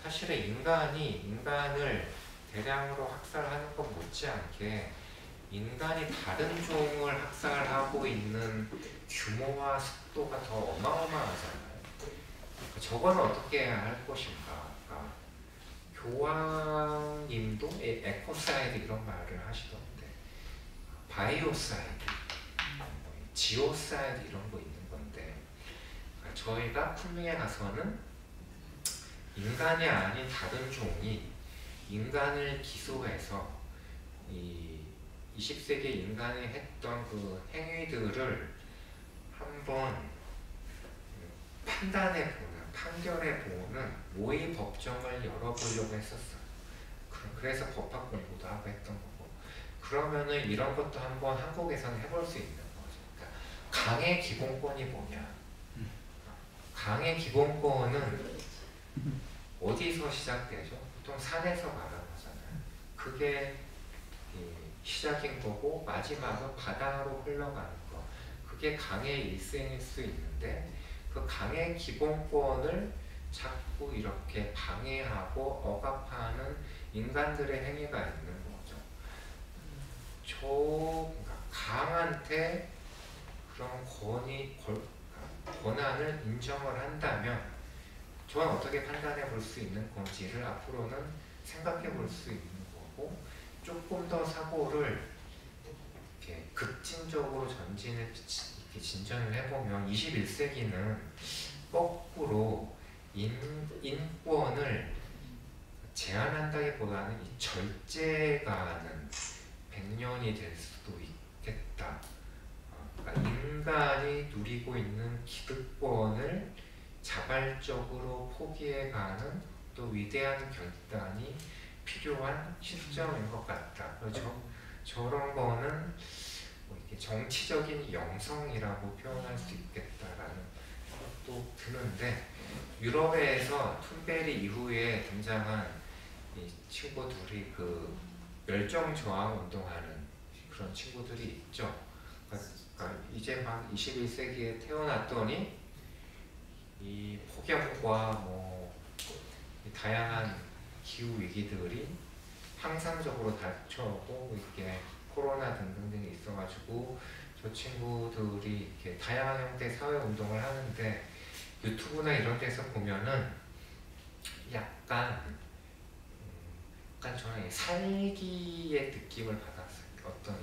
사실은 인간이 인간을 대량으로 학살하는 것 못지않게 인간이 다른 종을 학살하고 있는 규모와 속도가 더 어마어마하잖아요. 저건 어떻게 해야 할 것인가. 교황님도 에코사이드 이런 말을 하시던데, 바이오사이드, 지오사이드 이런 거 있는 건데, 저희가 쿤밍에 가서는 인간이 아닌 다른 종이 인간을 기소해서 이 20세기 인간이 했던 그 행위들을 한번 판결해보는 모의 법정을 열어보려고 했었어요. 그래서 법학 공부도 하고 했던 거고. 그러면은 이런 것도 한번 한국에서는 해볼 수 있는 거죠. 그러니까 강의 기본권이 뭐냐? 강의 기본권은 어디서 시작되죠? 보통 산에서 말하잖아요. 그게 시작인 거고, 마지막은 바다로 흘러가는 거. 그게 강의 일생일 수 있는데, 그 강의 기본권을 자꾸 이렇게 방해하고 억압하는 인간들의 행위가 있는 거죠. 그러니까 강한테 그런 권한을 인정을 한다면, 저는 어떻게 판단해 볼 수 있는 건지를 앞으로는 생각해 볼 수 있는 거고, 조금 더 사고를 이렇게 급진적으로 진전을 해보면 21세기는 거꾸로 인권을 제한한다기보다는 이 절제가는 100년이 될 수도 있겠다. 그러니까 인간이 누리고 있는 기득권을 자발적으로 포기해가는 또 위대한 결단이 필요한 시점인 것 같다. 저런 거는 뭐 이렇게 정치적인 영성이라고 표현할 수 있겠다라는 것도 드는데, 유럽에서 툰베리 이후에 등장한 이 친구들이 그 멸종 저항 운동하는 그런 친구들이 있죠. 그러니까 이제 막 21세기에 태어났더니 이 폭염과 뭐 다양한 기후 위기들이 항상적으로 닥쳐오고, 이렇게 코로나 등등등이 있어가지고 저 친구들이 이렇게 다양한 형태의 사회 운동을 하는데, 유튜브나 이런 데서 보면은 약간 저는 살기의 느낌을 받았어요. 어떤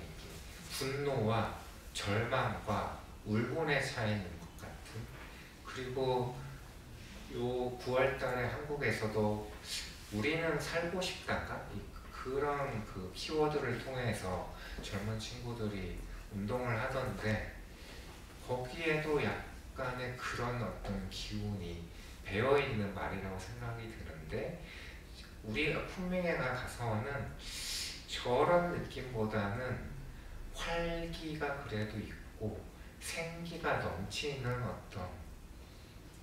분노와 절망과 울분에 차이는 것 같은. 그리고 요 9월달에 한국에서도 우리는 살고 싶다가 그런 그 키워드를 통해서 젊은 친구들이 운동을 하던데, 거기에도 약간의 그런 어떤 기운이 배어있는 말이라고 생각이 드는데, 우리가 쿤밍에 가서는 저런 느낌보다는 활기가 그래도 있고 생기가 넘치는 어떤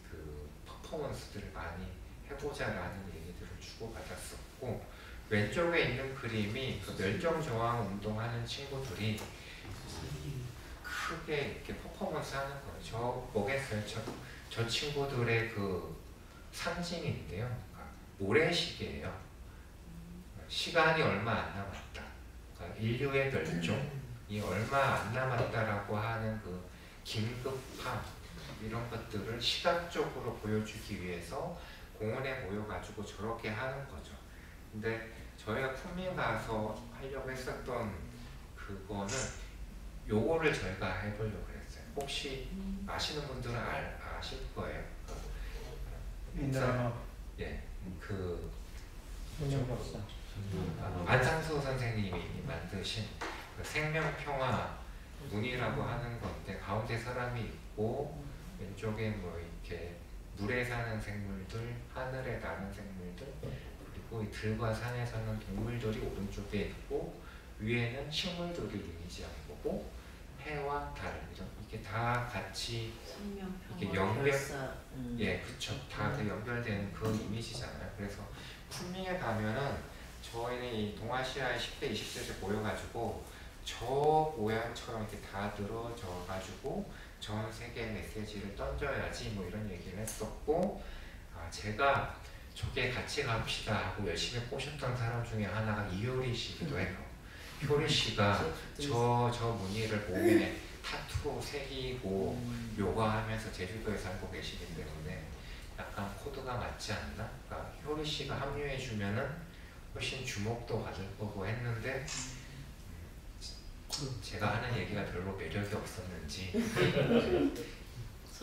그 퍼포먼스들을 많이 해보자라는 얘기들을 주고받았었고, 왼쪽에 있는 그림이 그 멸종저항 운동하는 친구들이 크게 이렇게 퍼포먼스 하는 거예요. 저 뭐겠어요? 저 친구들의 그 상징인데요. 그러니까 모래시계예요. 시간이 얼마 안 남았다. 그러니까 인류의 멸종이 얼마 안 남았다라고 하는 그 긴급함, 이런 것들을 시각적으로 보여주기 위해서 공원에 모여가지고 저렇게 하는 거죠. 근데 저희가 쿤밍 가서 하려고 했었던 그거는 요거를 저희가 해보려고 했어요. 혹시 아시는 분들은 아실 거예요. 예, 그 안상수 선생님이 만드신 그 생명평화 문이라고 하는 건데, 가운데 사람이 있고 왼쪽에 뭐 이렇게 물에 사는 생물들, 하늘에 나는 생물들, 그리고 이 들과 산에 사는 동물들이 오른쪽에 있고 위에는 식물들을 이미지한 거고 해와 달 이게 다 같이 이게 연결 예 그쵸 다 그 연결된 그 이미지잖아요. 그래서 쿤밍에 가면은 저희는 이 동아시아의 10대 20대들 모여가지고 저 모양처럼 이렇게 다 늘어져 가지고 전 세계에 메시지를 던져야지 뭐 이런 얘기를 했었고 제가 저게 같이 갑시다 하고 열심히 꼬셨던 사람 중에 하나가 이효리 씨기도 해요. 효리 씨가 저 무늬를 몸에 타투로 새기고 요가하면서 제주도에 살고 계시기 때문에 약간 코드가 맞지 않나? 그러니까 효리 씨가 합류해 주면은 훨씬 주목도 받을 거고 했는데 제가 하는 얘기가 별로 매력이 없었는지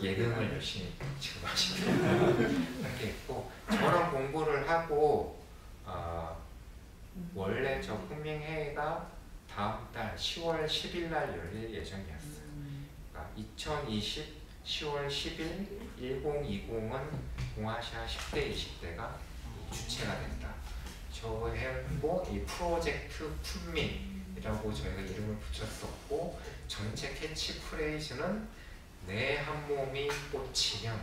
예능을 열심히 지금 하시는 게 있고 저런 공부를 하고 원래 저 쿤밍회의가 다음 달 10월 10일 날 열릴 예정이었어요. 그러니까 2020 10월 10일 1020은 동아시아 10대 20대가 주체가 된다. 저 했고 이 프로젝트 쿤밍이라고 저희가 이름을 붙였었고 전체 캐치프레이즈는 내 한 몸이 꽂히면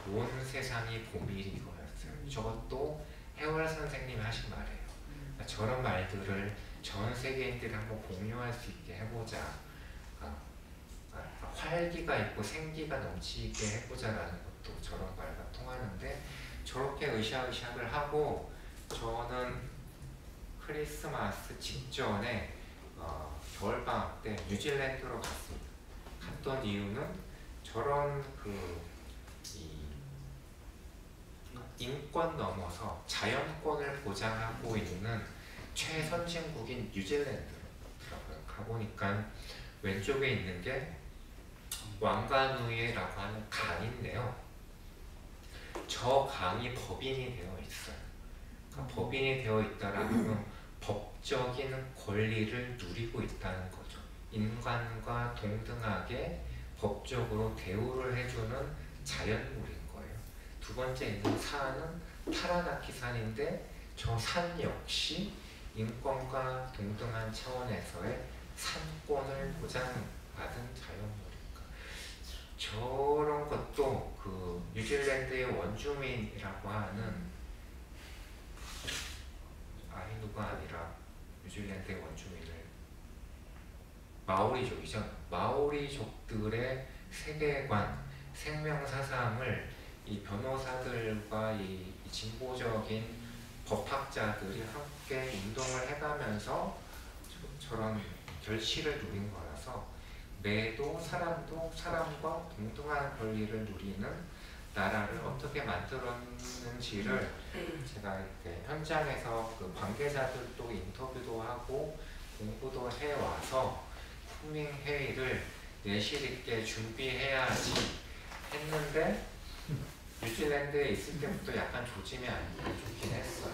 온 세상이 봄이 이거였어요. 저것도 해월 선생님이 하신 말이에요. 그러니까 저런 말들을 전 세계인들이 한번 공유할 수 있게 해보자. 활기가 있고 생기가 넘치게 해보자라는 것도 저런 말과 통하는데 저렇게 으쌰으쌰를 하고 저는 크리스마스 직전에 겨울방학 때 뉴질랜드로 갔습니다. 갔던 이유는 저런 인권 넘어서 자연권을 보장하고 있는 최선진국인 뉴질랜드로 가보니까 왼쪽에 있는 게 왕가누이라고 하는 강인데요. 저 강이 법인이 되어 있어요. 그러니까 법인이 되어 있다라는 법적인 권리를 누리고 있다는 거죠. 인간과 동등하게 법적으로 대우를 해주는 자연물인 거예요. 두 번째 있는 산은 타라나키 산인데 저 산 역시 인권과 동등한 차원에서의 산권을 보장받은 자연물이니까 저런 것도 그 뉴질랜드의 원주민이라고 하는 아이누가 아니라 뉴질랜드의 원주민을 마오리족이죠. 마오리족들의 세계관, 생명사상을 이 변호사들과 이 진보적인 법학자들이 함께 운동을 해가면서 저런 결실을 누린 거라서 매도 사람도 사람과 동등한 권리를 누리는 나라를 어떻게 만들었는지를 제가 이렇게 현장에서 그 관계자들도 인터뷰도 하고 공부도 해와서 쿤밍 회의를 내실 있게 준비해야지 했는데 뉴질랜드에 있을 때부터 약간 조짐이 안 좋긴 했어요.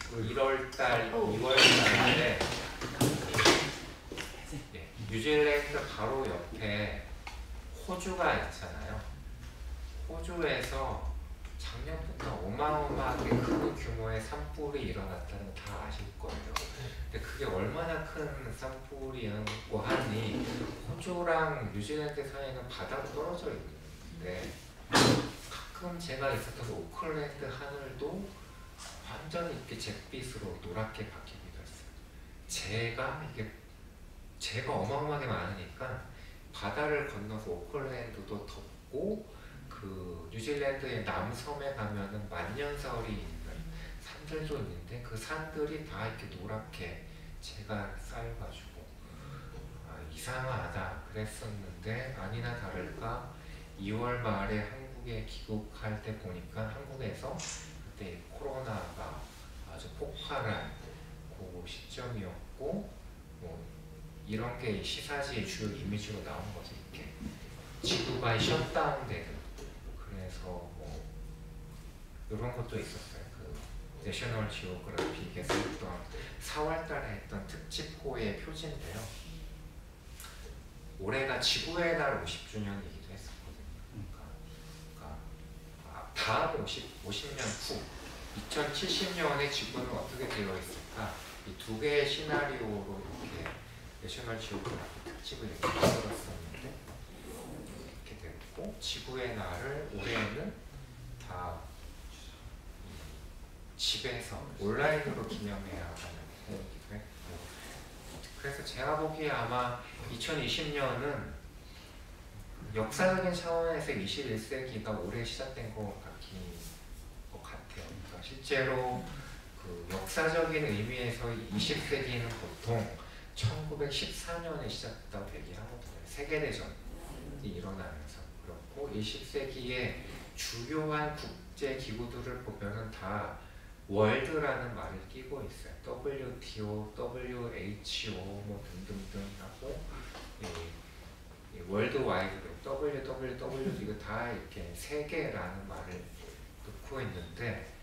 그 1월달, 2월달에 뉴질랜드 바로 옆에 호주가 있잖아요. 호주에서 작년부터 어마어마하게 큰 규모의 산불이 일어났다는 거 다 아실 거예요. 근데 그게 얼마나 큰 산불이었고 하니 호주랑 뉴질랜드 사이는 바다로 떨어져 있는데 가끔 제가 있었던 오클랜드 하늘도 완전히 이렇게 잿빛으로 노랗게 바뀌기도 했어요. 제가 어마어마하게 많으니까 바다를 건너서 오클랜드도 덥고 그 뉴질랜드의 남섬에 가면은 만년설이 있는 산들도 있는데 그 산들이 다 이렇게 노랗게 제가 쌓여가지고 이상하다 그랬었는데 아니나 다를까 2월 말에 한국에 귀국할 때 보니까 한국에서 그때 코로나가 아주 폭발한 그 시점이었고 뭐 이런 게 시사지의 주요 이미지로 나온 거죠. 이렇게 지구가 셧다운되는 그래서 뭐 이런 것도 있었어요. 그 내셔널 지오그래픽에서 했던 4월달에 했던 특집호의 표지인데요. 올해가 지구의 날 50주년이기도 했었거든요. 그러니까 다음 50년 후 2070년의 지구는 어떻게 되어 있을까? 이 두 개의 시나리오로 이렇게 내셔널 지오그래피 특집을 이렇게 만들었었는데 이렇게 됐고, 지구의 날을 올해는 다 집에서 온라인으로 기념해야 하는 해이기도 했고, 그래서 제가 보기에 아마 2020년은 역사적인 차원에서 21세기가 올해 시작된 것 같아요. 그러니까 실제로 그 역사적인 의미에서 20세기는 보통 1914년에 시작됐다고 얘기하거든요. 세계대전이 일어나면서. 그렇고 20세기에 주요한 국제 기구들을 보면은 다 월드라는 말을 끼고 있어요. WTO, WHO 뭐 등등등 하고 월드와이드 WWW 이거 다 이렇게 세계라는 말을 넣고 있는데,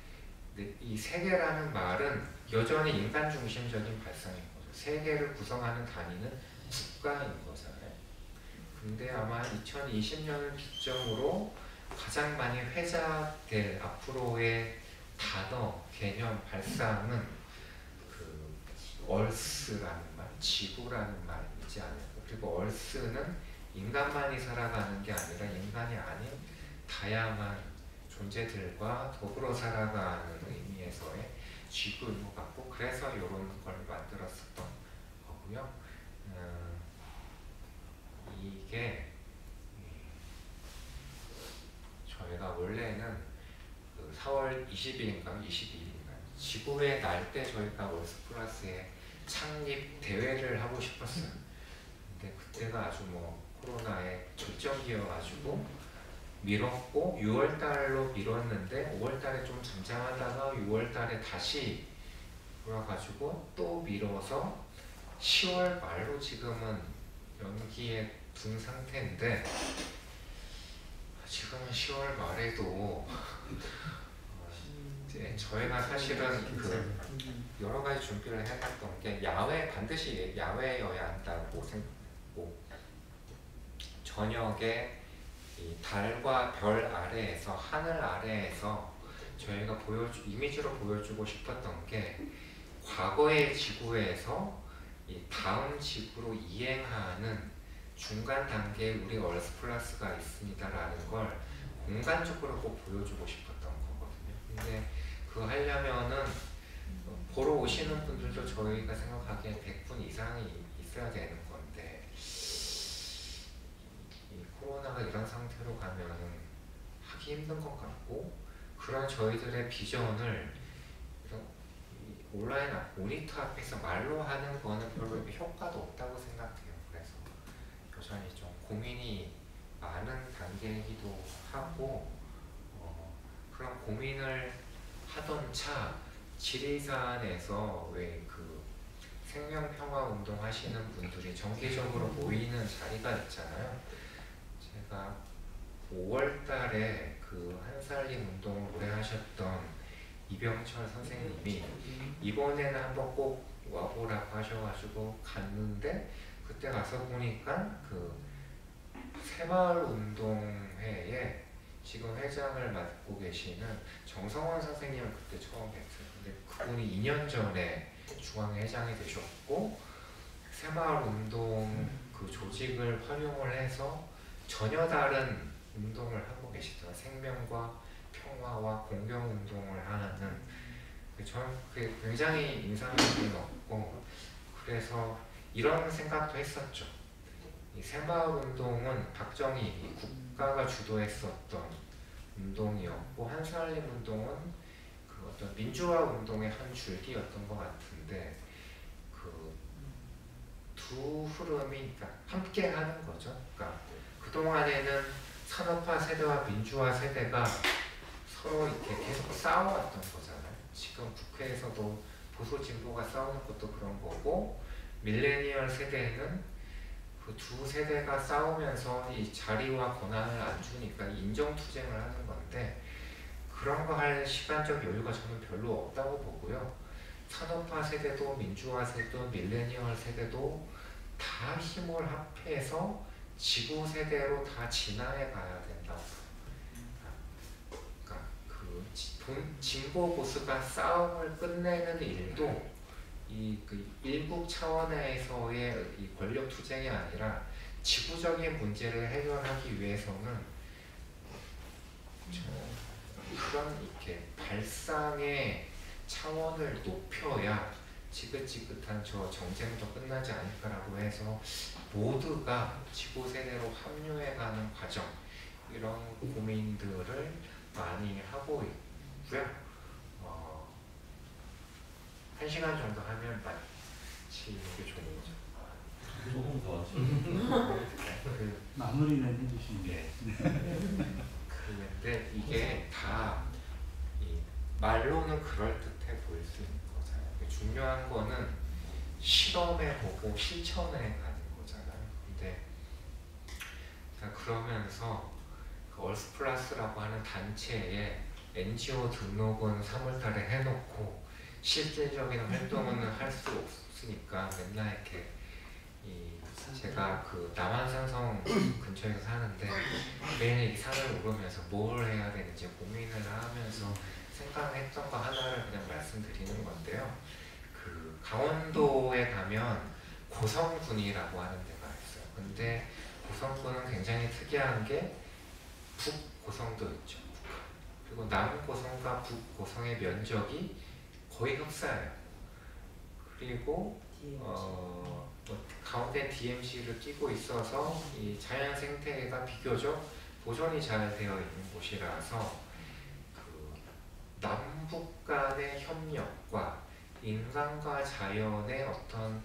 이 세계라는 말은 여전히 인간 중심적인 발상인 거죠. 세계를 구성하는 단위는 국가인 거잖아요. 근데 아마 2020년을 기점으로 가장 많이 회자될 앞으로의 단어, 개념, 발상은 그 얼스라는 말, 지구라는 말이지 않을까. 그리고 얼스는 인간만이 살아가는 게 아니라 인간이 아닌 다양한 존재들과 더불어 살아가는 의미에서의 지구인 것 같고, 그래서 이런 걸 만들었었던 거고요. 이게 저희가 원래는 그 4월 20일인가 22일인가 지구의 날 때 저희가 월스플러스의 창립 대회를 하고 싶었어요. 근데 그때가 아주 뭐 코로나의 절정기여가지고 미뤘고 6월달로 미뤘는데 5월달에 좀 잠잠하다가 6월달에 다시 돌아가지고 또 미뤄서 10월 말로 지금은 연기에 둔 상태인데, 지금은 10월 말에도 이제 저희가 사실은 그 여러 가지 준비를 해봤던 게 반드시 야외여야 한다고 생각하고, 저녁에 이 달과 별 아래에서, 하늘 아래에서 저희가 이미지로 보여주고 싶었던 게 과거의 지구에서 이 다음 지구로 이행하는 중간 단계에 우리 얼스플러스가 있습니다라는 걸 공간적으로 꼭 보여주고 싶었던 거거든요. 근데 그거 하려면은 보러 오시는 분들도 저희가 생각하기에 100분 이상이 있어야 되는 건데, 이 코로나가 이런 상태로 가면은 하기 힘든 것 같고, 그런 저희들의 비전을 온라인 모니터 앞에서 말로 하는 거는 별로 효과도 없다고 생각해요. 그래서 여전히 좀 고민이 많은 단계이기도 하고, 그런 고민을 하던 차 지리산에서 왜 그 생명평화운동 하시는 분들이 정기적으로 모이는 자리가 있잖아요. 제가 5월달에 그 한살림 운동을 오래 하셨던 이병철 선생님이 이번에는 한번 꼭 와보라고 하셔가지고 갔는데, 그때 가서 보니까 그 새마을운동회에 지금 회장을 맡고 계시는 정성원 선생님을 그때 처음 뵀어요. 근데 그분이 2년 전에 중앙회장이 되셨고, 새마을운동 그 조직을 활용을 해서 전혀 다른 운동을 하고 계시더라고요. 생명과 평화와 공경운동을 하는, 저는 그게 굉장히 인상적이었고, 그래서 이런 생각도 했었죠. 이 새마을운동은 박정희 국가가 주도했었던 운동이었고, 한살림 운동은 그 어떤 민주화 운동의 한 줄기였던 것 같은데, 그 두 흐름이 함께 하는 거죠. 그러니까 그동안에는 산업화 세대와 민주화 세대가 서로 이렇게 계속 싸워왔던 거잖아요. 지금 국회에서도 보수 진보가 싸우는 것도 그런 거고, 밀레니얼 세대는 그 두 세대가 싸우면서 이 자리와 권한을 안 주니까 인정투쟁을 하는 건데, 그런 거 할 시간적 여유가 저는 별로 없다고 보고요. 산업화 세대도 민주화 세대도 밀레니얼 세대도 다 힘을 합해서 지구 세대로 다 진화해 가야 된다고. 그러니까 진보 보수가 싸움을 끝내는 일도 그 일국 차원에서의 이 권력 투쟁이 아니라 지구적인 문제를 해결하기 위해서는 그런 이렇게 발상의 차원을 높여야 지긋지긋한 저 정쟁도 끝나지 않을까라고 해서 모두가 지구 세대로 합류해가는 과정, 이런 고민들을 많이 하고 있고요. 1시간 정도 하면 마치는 게 좋은 거죠. 조금 더 하죠. 마무리는 해주시면 네. 근데 이게 다 말로는 그럴듯해 보일 수 있는 거잖아요. 중요한 거는 실험해보고 실천해 가는 거잖아요. 근데 그러면서 그 얼스플러스라고 하는 단체에 NGO 등록은 3월달에 해놓고 실질적인 활동은 할 수 없으니까 맨날 이렇게 제가 그 남한산성 근처에서 사는데 매일 이 산을 오르면서 뭘 해야 되는지 고민을 하면서 생각했던 거 하나를 그냥 말씀드리는 건데요. 그 강원도에 가면 고성군이라고 하는 데가 있어요. 근데 고성군은 굉장히 특이한 게 북고성도 있죠. 그리고 남고성과 북고성의 면적이 거의 흡사해요. 그리고 가운데 DMC를 끼고 있어서 이 자연 생태계가 비교적 보존이 잘 되어 있는 곳이라서 그 남북 간의 협력과 인간과 자연의 어떤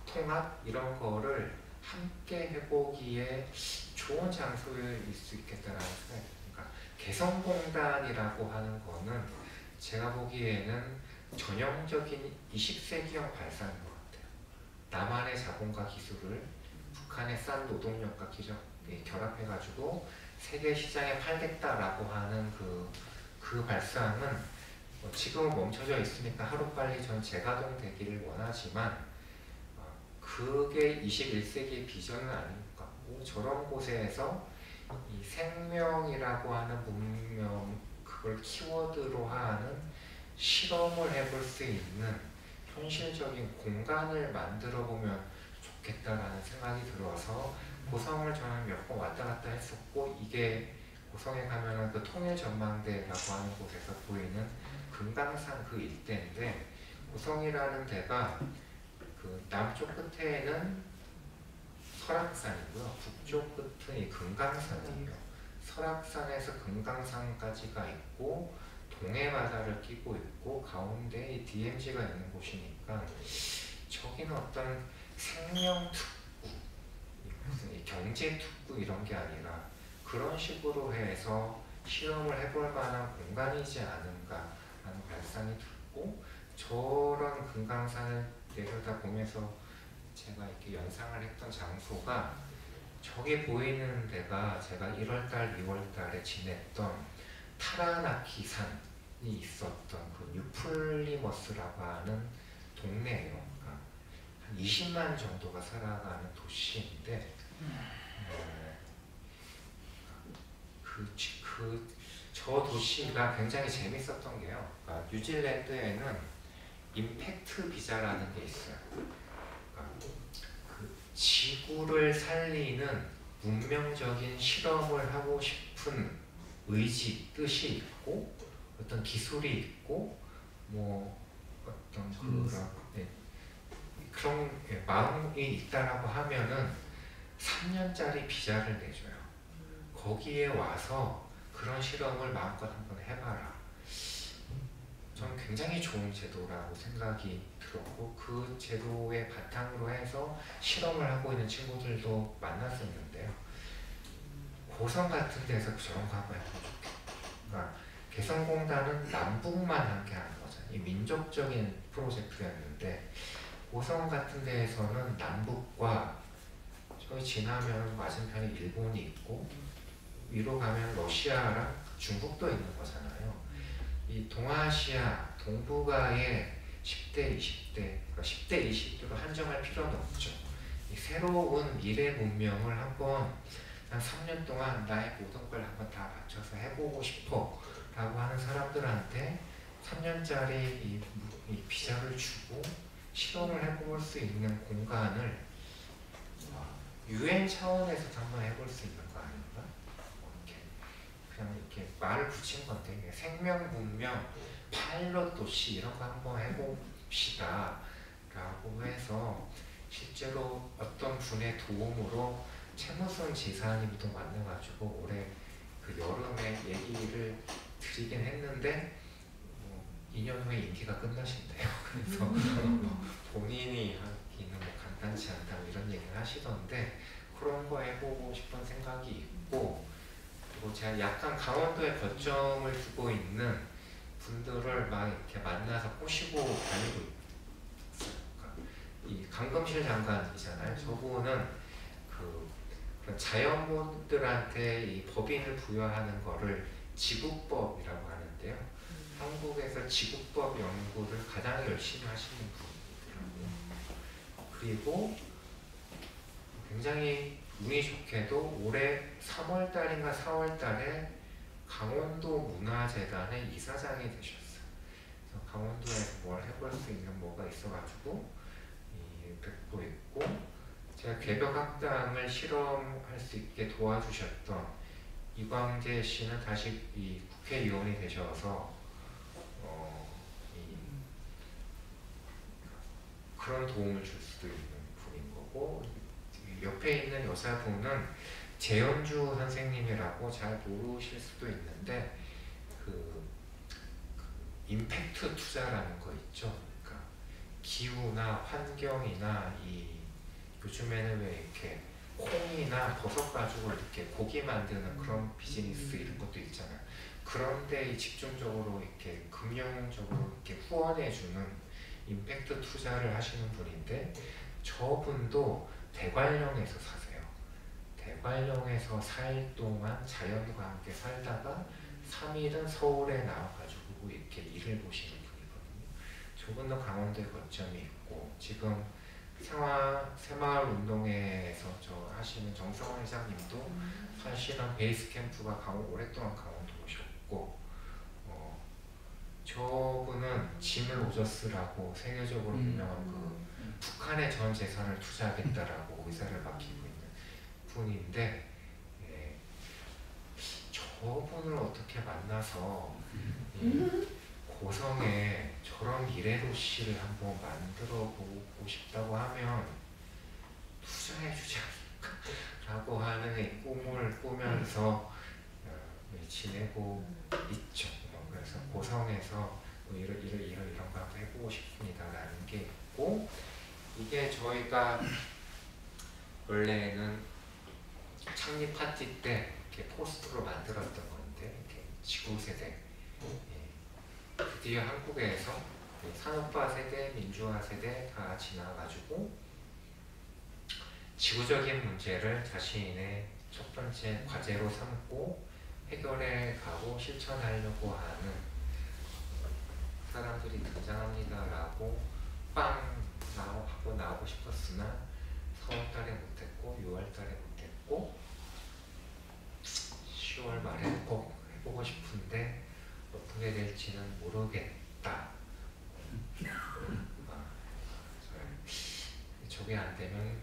통합 이런 거를 함께 해보기에 좋은 장소일 수 있겠다라는 생각이 듭니다. 개성공단이라고 하는 거는 제가 보기에는 전형적인 20세기형 발상인 것 같아요. 남한의 자본과 기술을 북한의 싼 노동력과 결합해가지고 세계 시장에 팔겠다라고 하는 그 발상은 지금은 멈춰져 있으니까 하루빨리 전 재가동되기를 원하지만 그게 21세기의 비전은 아닌 것 같고, 저런 곳에서 이 생명이라고 하는 문명, 그걸 키워드로 하는 실험을 해볼 수 있는 현실적인 공간을 만들어 보면 좋겠다라는 생각이 들어서 고성을 저는 몇 번 왔다 갔다 했었고, 이게 고성에 가면은 그 통일전망대라고 하는 곳에서 보이는 금강산 그 일대인데, 고성이라는 데가 그 남쪽 끝에는 설악산이고요, 북쪽 끝은 이 금강산이에요. 설악산에서 금강산까지가 있고 동해 바다를 끼고 있고 가운데에 이 DMZ가 있는 곳이니까 저기는 어떤 생명 특구, 무슨 경제 특구 이런 게 아니라 그런 식으로 해서 실험을 해볼 만한 공간이지 않은가라는 발상이 들고, 저런 금강산을 내려다보면서 제가 이렇게 연상을 했던 장소가 저기 보이는 데가 제가 1월달, 2월달에 지냈던 타라나키 산이 있었던 그 뉴플리머스라고 하는 동네예요. 그러니까 한 20만 정도가 살아가는 도시인데 저 도시가 굉장히 재밌었던 게요. 그러니까 뉴질랜드에는 임팩트 비자라는 게 있어요. 그러니까 그 지구를 살리는 문명적인 실험을 하고 싶은 의지, 뜻이 있고 어떤 기술이 있고 뭐 어떤 그런 마음이 있다라고 하면은 3년짜리 비자를 내줘요. 거기에 와서 그런 실험을 마음껏 한번 해봐라. 저는 굉장히 좋은 제도라고 생각이 들었고, 그 제도의 바탕으로 해서 실험을 하고 있는 친구들도 만났었는데요. 고성 같은 데서 저런 거 한번 해보면 좋겠다. 그러니까 개성공단은 남북만 함께 하는 거잖아요. 이 민족적인 프로젝트였는데, 고성 같은 데에서는 남북과 저기 지나면 맞은편에 일본이 있고 위로 가면 러시아랑 중국도 있는 거잖아요. 이 동아시아, 동북아의 10대, 20대, 그러니까 10대, 20대로 한정할 필요는 없죠. 이 새로운 미래 문명을 한번 한 3년 동안 나의 모든 걸 한번 다 맞춰서 해보고 싶어 라고 하는 사람들한테 3년짜리 이 비자를 주고 실험을 해볼 수 있는 공간을 UN 차원에서 한번 해볼 수 있는 거 아닌가? 이렇게 그냥 이렇게 말을 붙인 건데 생명 문명 파일럿 도시 이런 거 한번 해봅시다 라고 해서 실제로 어떤 분의 도움으로 최무선 지사님도 만나가지고 올해 그 여름에 얘기를 드리긴 했는데 2년 후에 임기가 끝나신대요. 그래서 본인이 하기는 뭐 간단치 않다 뭐 이런 얘기를 하시던데 그런 거 해보고 싶은 생각이 있고, 그리고 제가 약간 강원도에 거점을 두고 있는 분들을 막 이렇게 만나서 꼬시고 다니고 있어요. 그러니까 이 강금실 장관이잖아요. 저분은 그 자연분들한테 이 법인을 부여하는 거를 지구법이라고 하는데요. 한국에서 지구법 연구를 가장 열심히 하시는 분이더라고요. 그리고 굉장히 운이 좋게도 올해 3월달인가 4월달에 강원도 문화재단의 이사장이 되셨어요. 그래서 강원도에서 뭘 해볼 수 있는 뭐가 있어가지고 뵙고 있고, 제가 개벽학당을 실험할 수 있게 도와주셨던 이광재 씨는 다시 이 국회의원이 되셔서 그런 도움을 줄 수도 있는 분인 거고, 옆에 있는 여자분은 재현주 선생님이라고 잘 모르실 수도 있는데 그 임팩트 투자라는 거 있죠. 그러니까 기후나 환경이나 요즘에는 왜 이렇게 콩이나 버섯 가지고 이렇게 고기 만드는 그런 비즈니스 이런 것도 있잖아요. 그런데 집중적으로 이렇게 금융적으로 이렇게 후원해주는 임팩트 투자를 하시는 분인데, 저분도 대관령에서 사세요. 대관령에서 4일 동안 자연과 함께 살다가 3일은 서울에 나와가지고 이렇게 일을 보시는 분이거든요. 저분도 강원도에 거점이 있고, 지금 새마을 운동회에서 저 하시는 정성원 회장님도 사실은 베이스 캠프가 오랫동안 강원도 오셨고, 저분은 짐 로저스라고 세계적으로 유명한 그 북한의 전 재산을 투자하겠다라고 의사를 밝히고 있는 분인데, 저분을 어떻게 만나서 고성에 저런 미래도시를 한번 만들어 보고 싶다고 하면 투자해주지 않을까 라고 하는 이 꿈을 꾸면서 지내고 있죠. 그래서 고성에서 뭐 이런 거 한번 해보고 싶습니다 라는 게 있고, 이게 저희가 원래는 창립 파티 때 이렇게 포스터로 만들었던 건데, 이렇게 지구세대, 드디어 한국에서 산업화 세대, 민주화 세대 다 지나가지고 지구적인 문제를 자신의 첫 번째 과제로 삼고 해결해 가고 실천하려고 하는 사람들이 등장합니다라고 하고 나오고 싶었으나 4월달에 못했고 6월달에 못했고 10월 말에 꼭 해보고 싶은데 어떻게 될지는 모르겠다. 저게 안 되면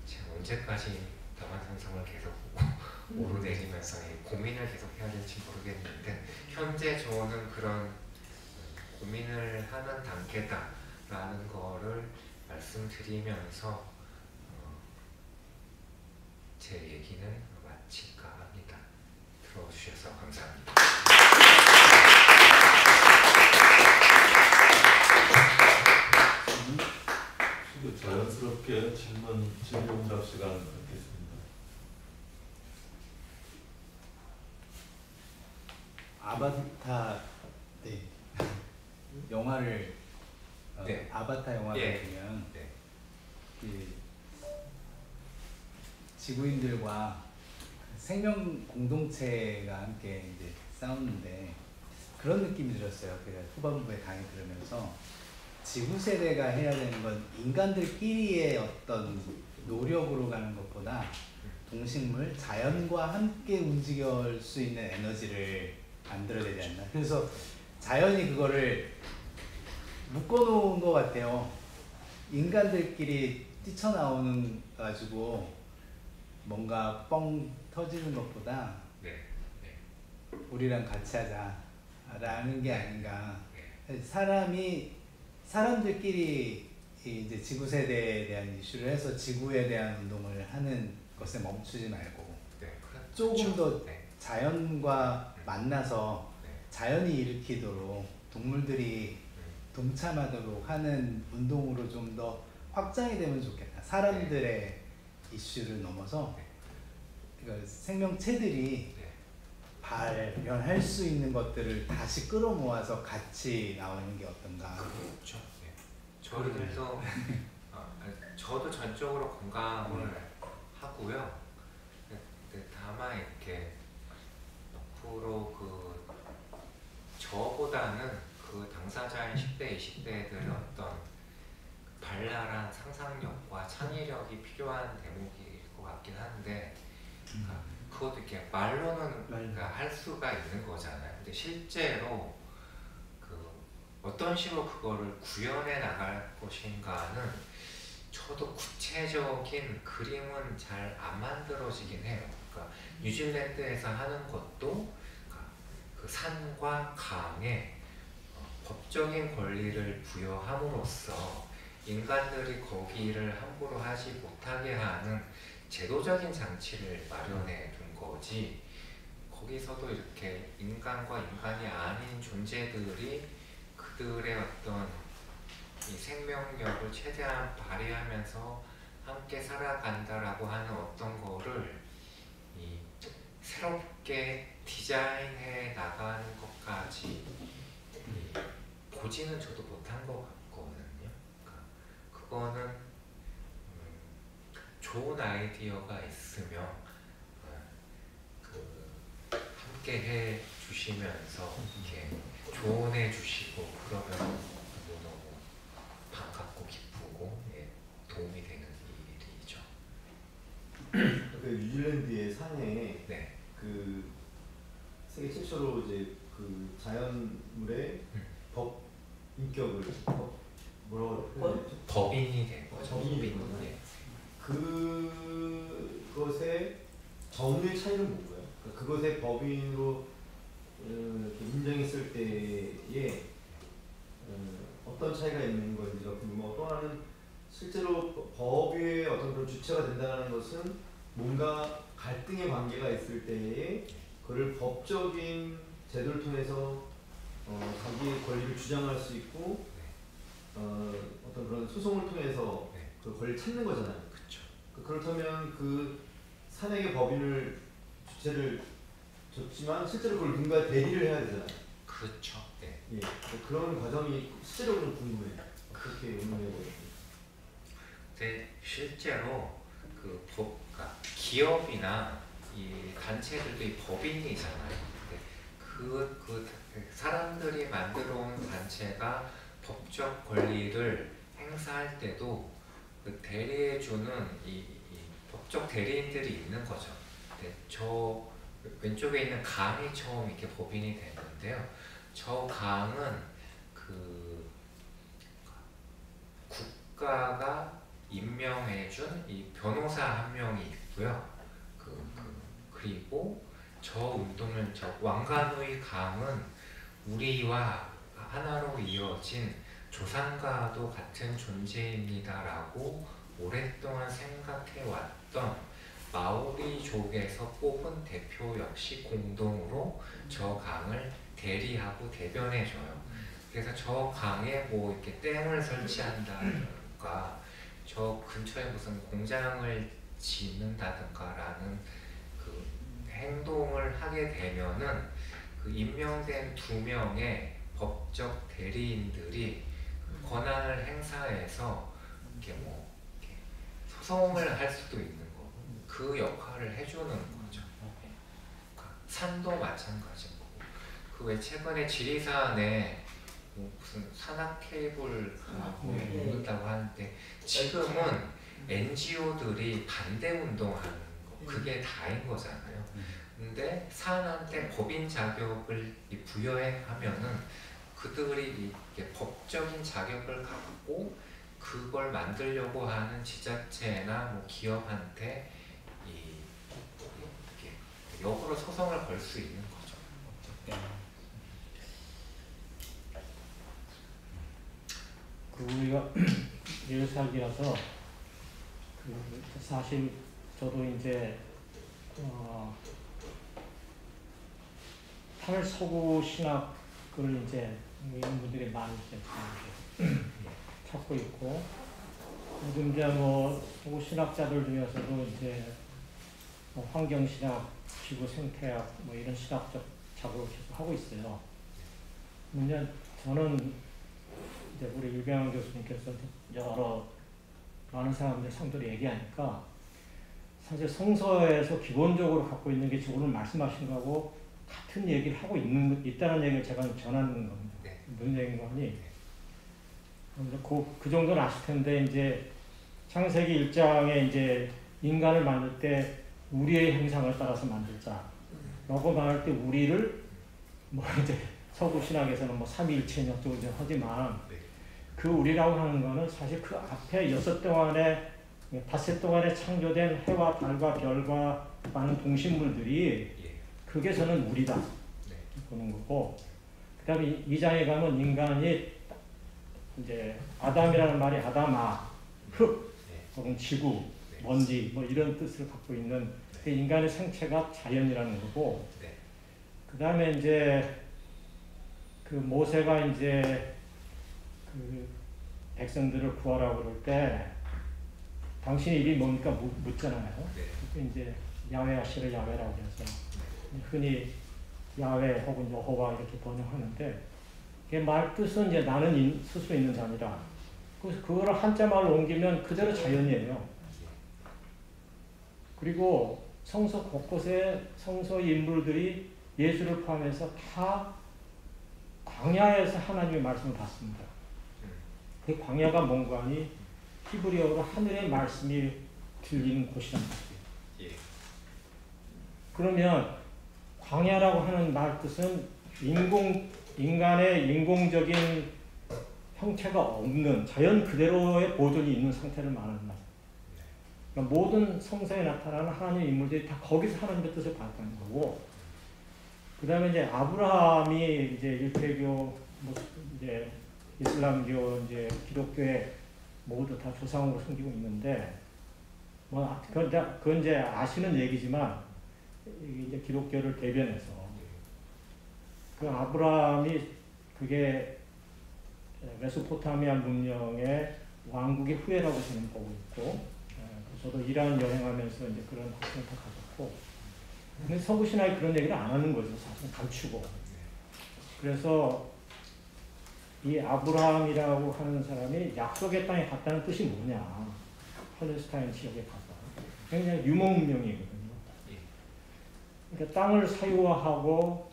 제가 언제까지 다반산성을 계속 오르내리면서 고민을 계속 해야 될지 모르겠는데, 현재 저는 그런 고민을 하는 단계다라는 거를 말씀드리면서 제 얘기는 마칠까 합니다. 들어주셔서 감사합니다. 자연스럽게 질문응답 시간 갖겠습니다. 아바타 영화를 네. 아바타 영화를 보면 지구인들과 생명 공동체가 함께 이제 싸우는데 그런 느낌이 들었어요. 그래서 후반부에 강의 들으면서 지구 세대가 해야 되는 건 인간들끼리의 어떤 노력으로 가는 것보다 동식물, 자연과 함께 움직일 수 있는 에너지를 만들어야 되지 않나. 그래서 자연이 그거를 묶어놓은 것 같아요. 인간들끼리 뛰쳐나오는 가지고 뭔가 뻥 터지는 것보다 네. 네. 우리랑 같이 하자라는 게 아닌가. 네. 사람들끼리 이제 지구 세대에 대한 이슈를 해서 지구에 대한 운동을 하는 것에 멈추지 말고 네. 조금 더 네. 자연과 만나서 네. 자연이 일으키도록 동물들이 동참하도록 하는 운동으로 좀 더 확장이 되면 좋겠다. 사람들의 이슈를 넘어서 그러니까 생명체들이 네. 발현할 수 있는 것들을 다시 끌어모아서 같이 나오는 게 어떤가. 그렇죠. 네. 저희들도 저도 전적으로 공감을 하고요. 근데 다만 이렇게 앞으로 저보다는 그 당사자인 10대, 20대들의 어떤 발랄한 상상력과 창의력이 필요한 대목일 것 같긴 한데 그것도 이렇게 말로는 그러니까 할 수가 있는 거잖아요. 근데 실제로 어떤 식으로 그거를 구현해 나갈 것인가는 저도 구체적인 그림은 잘 안 만들어지긴 해요. 그러니까 뉴질랜드에서 하는 것도 그 산과 강에 법적인 권리를 부여함으로써 인간들이 거기를 함부로 하지 못하게 하는 제도적인 장치를 마련해 둔 거지, 거기서도 이렇게 인간과 인간이 아닌 존재들이 그들의 어떤 이 생명력을 최대한 발휘하면서 함께 살아간다라고 하는 어떤 거를 새롭게 디자인해 나가는 것까지 보지는 저도 못한 것 같거든요. 그러니까 그거는 좋은 아이디어가 있으면 함께 해 주시면서 이렇게 조언해 주시고 그러면 너무 반갑고 기쁘고 도움이 되는 일이죠. 그 뉴질랜드의 산에 네. 그 세계 최초로 이제 그 자연물의 법 인격을 뭐라고 표현했죠? 법인이 된 거죠. 법인이 네. 그것의 정의 차이는 뭔가요? 그것의 법인으로 이렇게 인정했을 때에 어떤 차이가 있는 건지가 궁금하고, 또 하나는 실제로 법의 어떤 그런 주체가 된다는 것은 뭔가 갈등의 관계가 있을 때에 그를 법적인 제도를 통해서 자기의 권리를 주장할 수 있고 어떤 그런 소송을 통해서 그 권리를 찾는 거잖아요. 그렇죠. 그렇다면 그 산에게 법인을 주체를 줬지만 실제로 그걸 누군가 대리를 해야 되잖아요. 그렇죠. 네. 예, 그런 과정이 실제로는 궁금해요. 어떻게 운영해보겠어요? 근데 실제로 그러니까 기업이나 이 단체들도 이 법인이잖아요. 그 사람들이 만들어 온 단체가 법적 권리를 행사할 때도 그 대리해주는 이 법적 대리인들이 있는 거죠. 근데 저 왼쪽에 있는 강이 처음 이렇게 법인이 되는데요. 저 강은 그 국가가 임명해준 이 변호사 한 명이 있고요. 그리고 저 운동을 저 왕가누이 강은 우리와 하나로 이어진 조상과도 같은 존재입니다라고 오랫동안 생각해왔던 마오리족에서 뽑은 대표 역시 공동으로 저 강을 대리하고 대변해줘요. 그래서 저 강에 뭐 이렇게 댐을 설치한다든가 저 근처에 무슨 공장을 짓는다든가라는 그 행동을 하게 되면은 그 임명된 2명의 법적 대리인들이 권한을 행사해서 이렇게 뭐 이렇게 소송을 할 수도 있는 거고 그 역할을 해주는 거죠. 그러니까 산도 마찬가지고 그 왜 최근에 지리산에 뭐 무슨 산악 케이블 놓는다고 하는데 지금은 NGO들이 반대 운동하는 그게 다인 거잖아요. 근데 사안한테 법인 자격을 부여해 하면은 그들이 이렇게 법적인 자격을 갖고 그걸 만들려고 하는 지자체나 뭐 기업한테 이렇게 역으로 소송을 걸 수 있는 거죠. 그 우리가 예살기라서 그 사실 저도 이제 탈서구 신학을 이제 이런 분들이 많이 이제 찾고 있고, 요즘 이제 뭐 서구 신학자들 중에서도 이제 뭐 환경신학, 지구 생태학 뭐 이런 신학적 작업을 계속 하고 있어요. 근데 저는 이제 우리 유병환 교수님께서 여러 많은 사람들 상대로 얘기하니까 사실 성서에서 기본적으로 갖고 있는 게 지금 오늘 말씀하신 거하고 같은 얘기를 하고 있다는 얘기를 제가 전하는 겁니다. 네. 무슨 얘기인가 하니, 그 정도는 아실 텐데, 이제 창세기 1장에 이제 인간을 만들 때 우리의 형상을 따라서 만들자 라고 말할 때 우리를 뭐 이제 서구 신학에서는 뭐 삼위일체인 어쩌고 저쩌고 하지만, 그 우리라고 하는 거는 사실 그 앞에 닷새 동안에 창조된 해와 달과 별과 많은 동식물들이 그게 저는 우리다 보는 거고, 그 다음에 2장에 가면 인간이 이제 아담이라는 말이 아담아, 흙, 혹은 지구, 먼지 뭐 이런 뜻을 갖고 있는 그 인간의 생체가 자연이라는 거고, 그 다음에 이제 그 모세가 이제 그 백성들을 구하라고 그럴 때 당신의 이름이 뭡니까 묻잖아요. 그때 이제 야훼 아시르 야훼라고 해서 흔히 야훼 혹은 여호와 이렇게 번역하는데, 그 말 뜻은 이제 나는 스스로 있는 자니라. 그래서 그거를 한자 말로 옮기면 그대로 자연이에요. 그리고 성서 곳곳에 성서의 인물들이 예수를 포함해서 다 광야에서 하나님의 말씀을 받습니다. 그 광야가 뭔가 하니 히브리어로 하늘의 말씀이 들리는 곳이란 말이에요. 그러면 광야라고 하는 말 뜻은 인간의 인공적인 형태가 없는 자연 그대로의 보존이 있는 상태를 말하는 말이에요. 그러니까 모든 성서에 나타나는 하나님의 인물들이 다 거기서 하나님의 뜻을 받았다는 거고, 그 다음에 이제 아브라함이 이제 일태교, 뭐 이제 이슬람교, 이제 기독교에 모두 다 조상으로 섬기고 있는데, 뭐 그건 이제 아시는 얘기지만 이제 기독교를 대변해서 그 아브라함이 그게 메소포타미아 문명의 왕국의 후예라고 저는 보고 있고, 저도 이란 여행하면서 이제 그런 학생을 다 가졌고, 근데 서구 신학이 그런 얘기를 안 하는 거죠. 사실 감추고. 그래서 이 아브라함이라고 하는 사람이 약속의 땅에 갔다는 뜻이 뭐냐? 팔레스타인 지역에 가서 굉장히 유목문명이거든요. 그러니까 땅을 사유화하고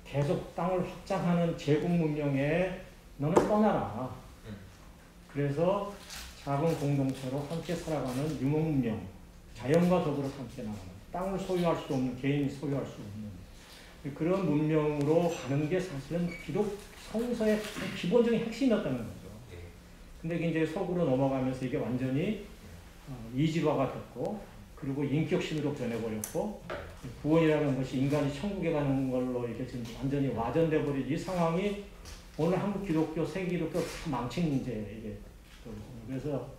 계속 땅을 확장하는 제국 문명에 너는 떠나라. 그래서 작은 공동체로 함께 살아가는 유목문명, 자연과 더불어 함께 나가는, 땅을 소유할 수 없는, 개인이 소유할 수 없는 그런 문명으로 가는 게 사실은 기독 성서의 기본적인 핵심이었다는 거죠. 근데 이제 서구로 넘어가면서 이게 완전히 이질화가 됐고, 그리고 인격신으로 변해버렸고, 구원이라는 것이 인간이 천국에 가는 걸로 이렇게 지금 완전히 와전돼 버린 이 상황이 오늘 한국 기독교, 세계 기독교 다 망친 이제 이게 그래서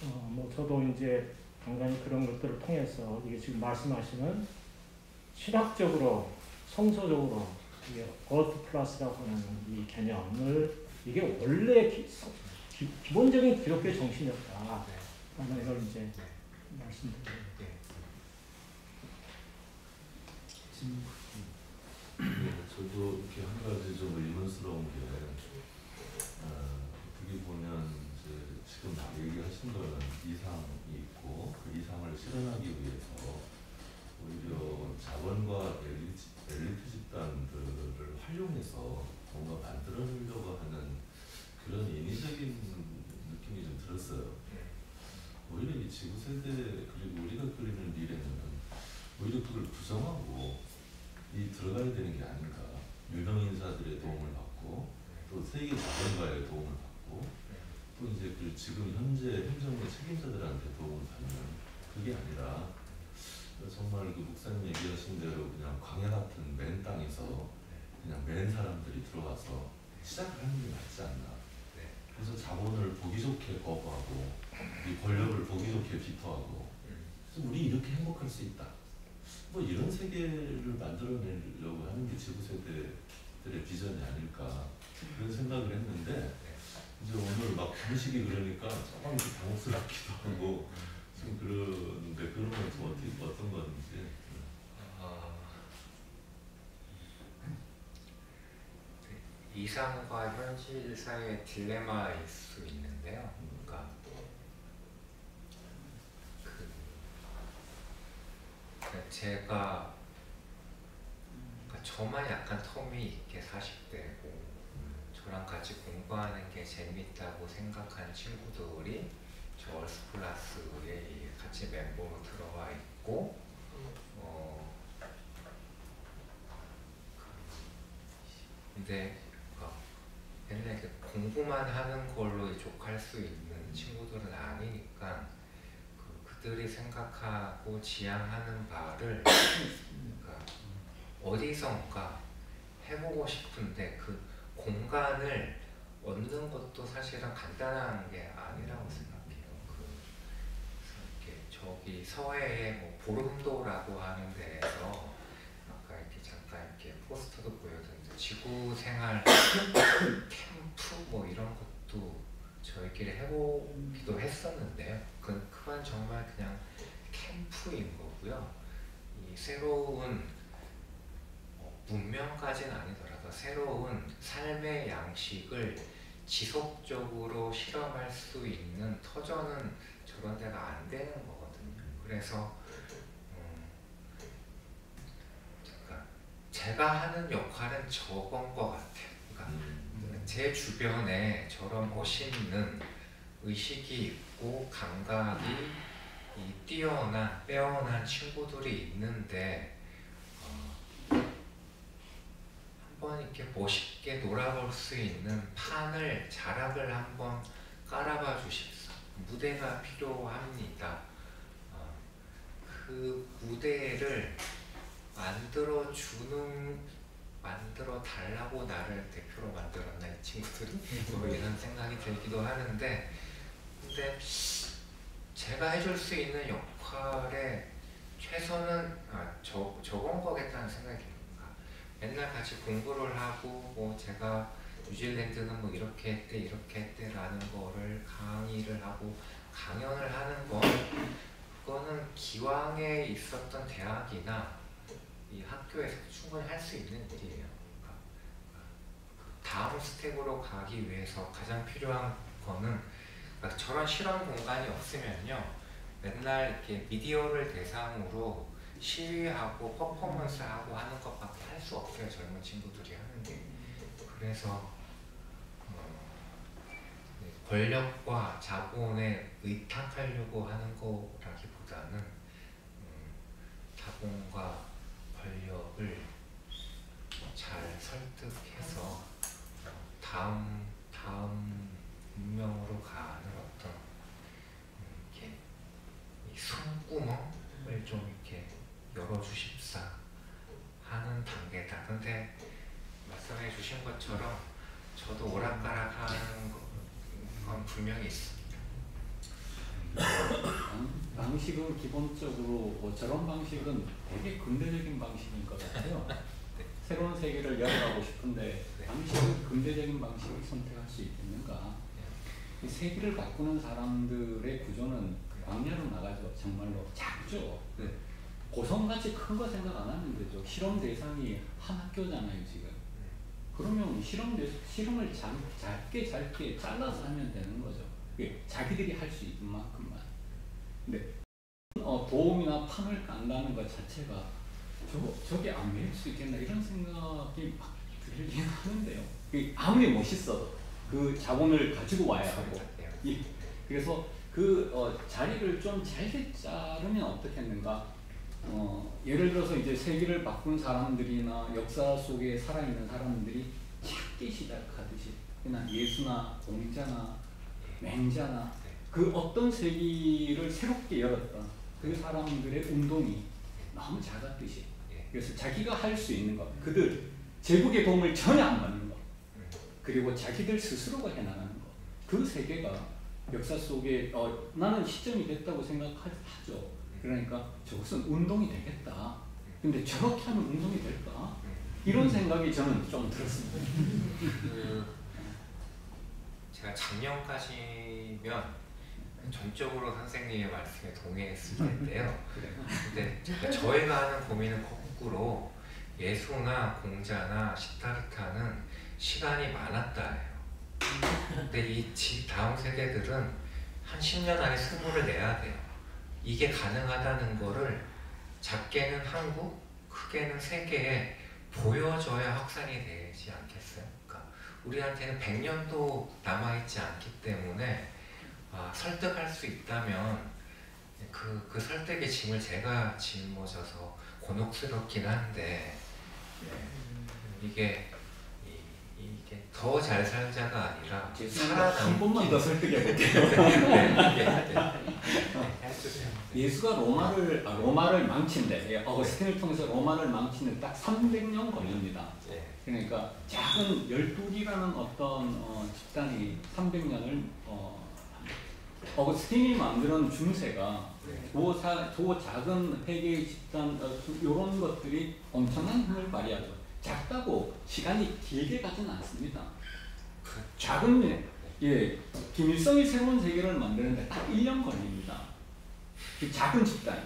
뭐 저도 이제 간간히 그런 것들을 통해서 이게 지금 말씀하시는 신학적으로, 성서적으로 이게 어트 플러스라고 하는 이 개념을 이게 원래 기본적인 기독교의 정신이었다. 라는 걸 이제 말씀드립니다. 저도 이렇게 한 가지 좀 의문스러운 게, 어떻게 보면 이제 지금 얘기하신 거는 이상이 있고, 그 이상을 실현하기 위해서 오히려 자본과 엘리트 집단들을 활용해서 뭔가 만들어내려고 하는 그런 인위적인 느낌이 좀 들었어요. 오히려 이 지구세대 그리고 우리가 그리는 미래는 오히려 그걸 부정하고 이 들어가야 되는 게 아닌가. 유명 인사들의 도움을 받고 또 세계 자본가의 도움을 받고 또 이제 그 지금 현재 행정부 책임자들한테 도움을 받는 그게 아니라 정말 그 목사님 얘기하신 대로 그냥 광야 같은 맨 땅에서 그냥 맨 사람들이 들어와서 시작을 하는 게 맞지 않나. 그래서 자본을 보기 좋게 거부하고 이 권력을 보기 좋게 비토하고 그래서 우리 이렇게 행복할 수 있다. 뭐 이런 세계를 만들어내려고 하는 게 지구세대들의 비전이 아닐까 그런 생각을 했는데 이제 오늘 막 형식이 그러니까 조금 당혹스럽기도 하고 좀 그런데 그런 건 좀 어떤 건지. 이상과 현실 사이의 딜레마일 수 있는데요. 그러니까 제가 저만 약간 텀이 있게 40대고 저랑 같이 공부하는 게 재밌다고 생각한 친구들이 저 얼스플러스에 같이 멤버로 들어와 있고 근데 옛날에 공부만 하는 걸로 족할 수 있는 친구들은 아니니까 그들이 생각하고 지향하는 바를 그러니까 어디선가 해보고 싶은데 그 공간을 얻는 것도 사실은 간단한 게 아니라고 생각해요. 이렇게 저기 서해에 뭐 보름도라고 하는 데에서 아까 이렇게 잠깐 이렇게 포스터도 보여드렸는데 지구생활 캠프 뭐 이런 것도 저희끼리 해보기도 했었는데요. 그건 정말 그냥 캠프인 거고요. 이 새로운 문명까지는 아니더라도 새로운 삶의 양식을 지속적으로 실험할 수 있는 터전은 저런 데가 안 되는 거거든요. 그래서 제가 하는 역할은 저건 것 같아요. 그러니까 제 주변에 저런 멋있는 의식이 있고 감각이 빼어난 친구들이 있는데 한번 이렇게 멋있게 놀아볼 수 있는 자락을 한번 깔아봐 주십사. 무대가 필요합니다. 그 무대를 만들어 달라고 나를 대표로 만들었나 이 친구들이 뭐 이런 생각이 들기도 하는데 근데 제가 해줄 수 있는 역할의 최선은 저건 거겠다는 생각이 듭니다. 맨날 같이 공부를 하고 뭐 제가 뉴질랜드는 뭐 이렇게 했대라는 거를 강의를 하고 강연을 하는 건 그거는 기왕에 있었던 대학이나 이 학교에서 충분히 할 수 있는 일이에요. 그러니까 다음 스텝으로 가기 위해서 가장 필요한 거는 그러니까 저런 실험 공간이 없으면요 맨날 이렇게 미디어를 대상으로 시위하고 퍼포먼스하고 하는 것밖에 할 수 없어요. 젊은 친구들이 하는 게. 그래서 권력과 자본에 의탁하려고 하는 거라기보다는 자본과 권력을 잘 설득해서 다음 문명으로 가는 어떤 이렇게 이 숨구멍을 좀 이렇게 열어주십사 하는 단계다. 근데 말씀해 주신 것처럼 저도 오락가락하는 건 분명히 있습니다. 방식은 기본적으로 저런 방식은 되게 근대적인 방식인 것 같아요. 네. 새로운 세계를 열어가고 싶은데 네. 방식은 근대적인 방식을 선택할 수 있겠는가? 이 세계를 바꾸는 사람들의 구조는 광야로 나가죠. 정말로 작죠. 네. 고성같이 큰 거 생각 안 하면 되죠. 실험 대상이 한 학교잖아요 지금. 그러면 실험을 짧게 잘라서 하면 되는 거죠. 자기들이 할 수 있는 만큼만. 근데 도움이나 판을 깐다는 것 자체가 저게 안 매일 수 있겠나 이런 생각이 막 들긴 하는데요. 아무리 멋있어도 그 자본을 가지고 와야 하고. 그래서 그 자리를 좀 잘게 자르면 어떻겠는가? 예를 들어서 이제 세계를 바꾼 사람들이나 역사 속에 살아있는 사람들이 작게 시작하듯이 그냥 예수나 공자나 맹자나 그 어떤 세계를 새롭게 열었던 그 사람들의 운동이 너무 작았듯이 그래서 자기가 할 수 있는 것, 그들 제국의 도움을 전혀 안 받는 것, 그리고 자기들 스스로가 해나가는 것, 그 세계가 역사 속에 나는 시점이 됐다고 생각하죠. 그러니까 저것은 운동이 되겠다. 근데 저렇게 하면 운동이 될까? 이런 생각이 저는 좀 들었습니다. 제가 작년까지면 전적으로 선생님의 말씀에 동의했을 텐데요. 근데 저희가 하는 고민은 거꾸로 예수나 공자나 시타르타는 시간이 많았다예요. 근데 이 다음 세대들은 한 10년 안에 승부를 내야 돼요. 이게 가능하다는 거를 작게는 한국, 크게는 세계에 보여줘야 확산이 되지 않겠어요? 그러니까 우리한테는 100년도 남아있지 않기 때문에 설득할 수 있다면 그 설득의 짐을 제가 짊어져서 곤혹스럽긴 한데 이게 더 잘 살자가 아니라 한 번만 더 설득해 볼게요. 예수가 로마를 망친데 어거스틴을 통해서 로마를 망치는 딱 300년 걸립니다. 그러니까 작은 12기라는 어떤 집단이 300년을 어거스틴이 만드는 중세가 그 작은 회개의 집단 이런 것들이 엄청난 힘을 발휘하죠. 작다고 시간이 길게 가진 않습니다. 작은 김일성이 새로운 세계를 만드는데 딱 1년 걸립니다. 그 작은 집단,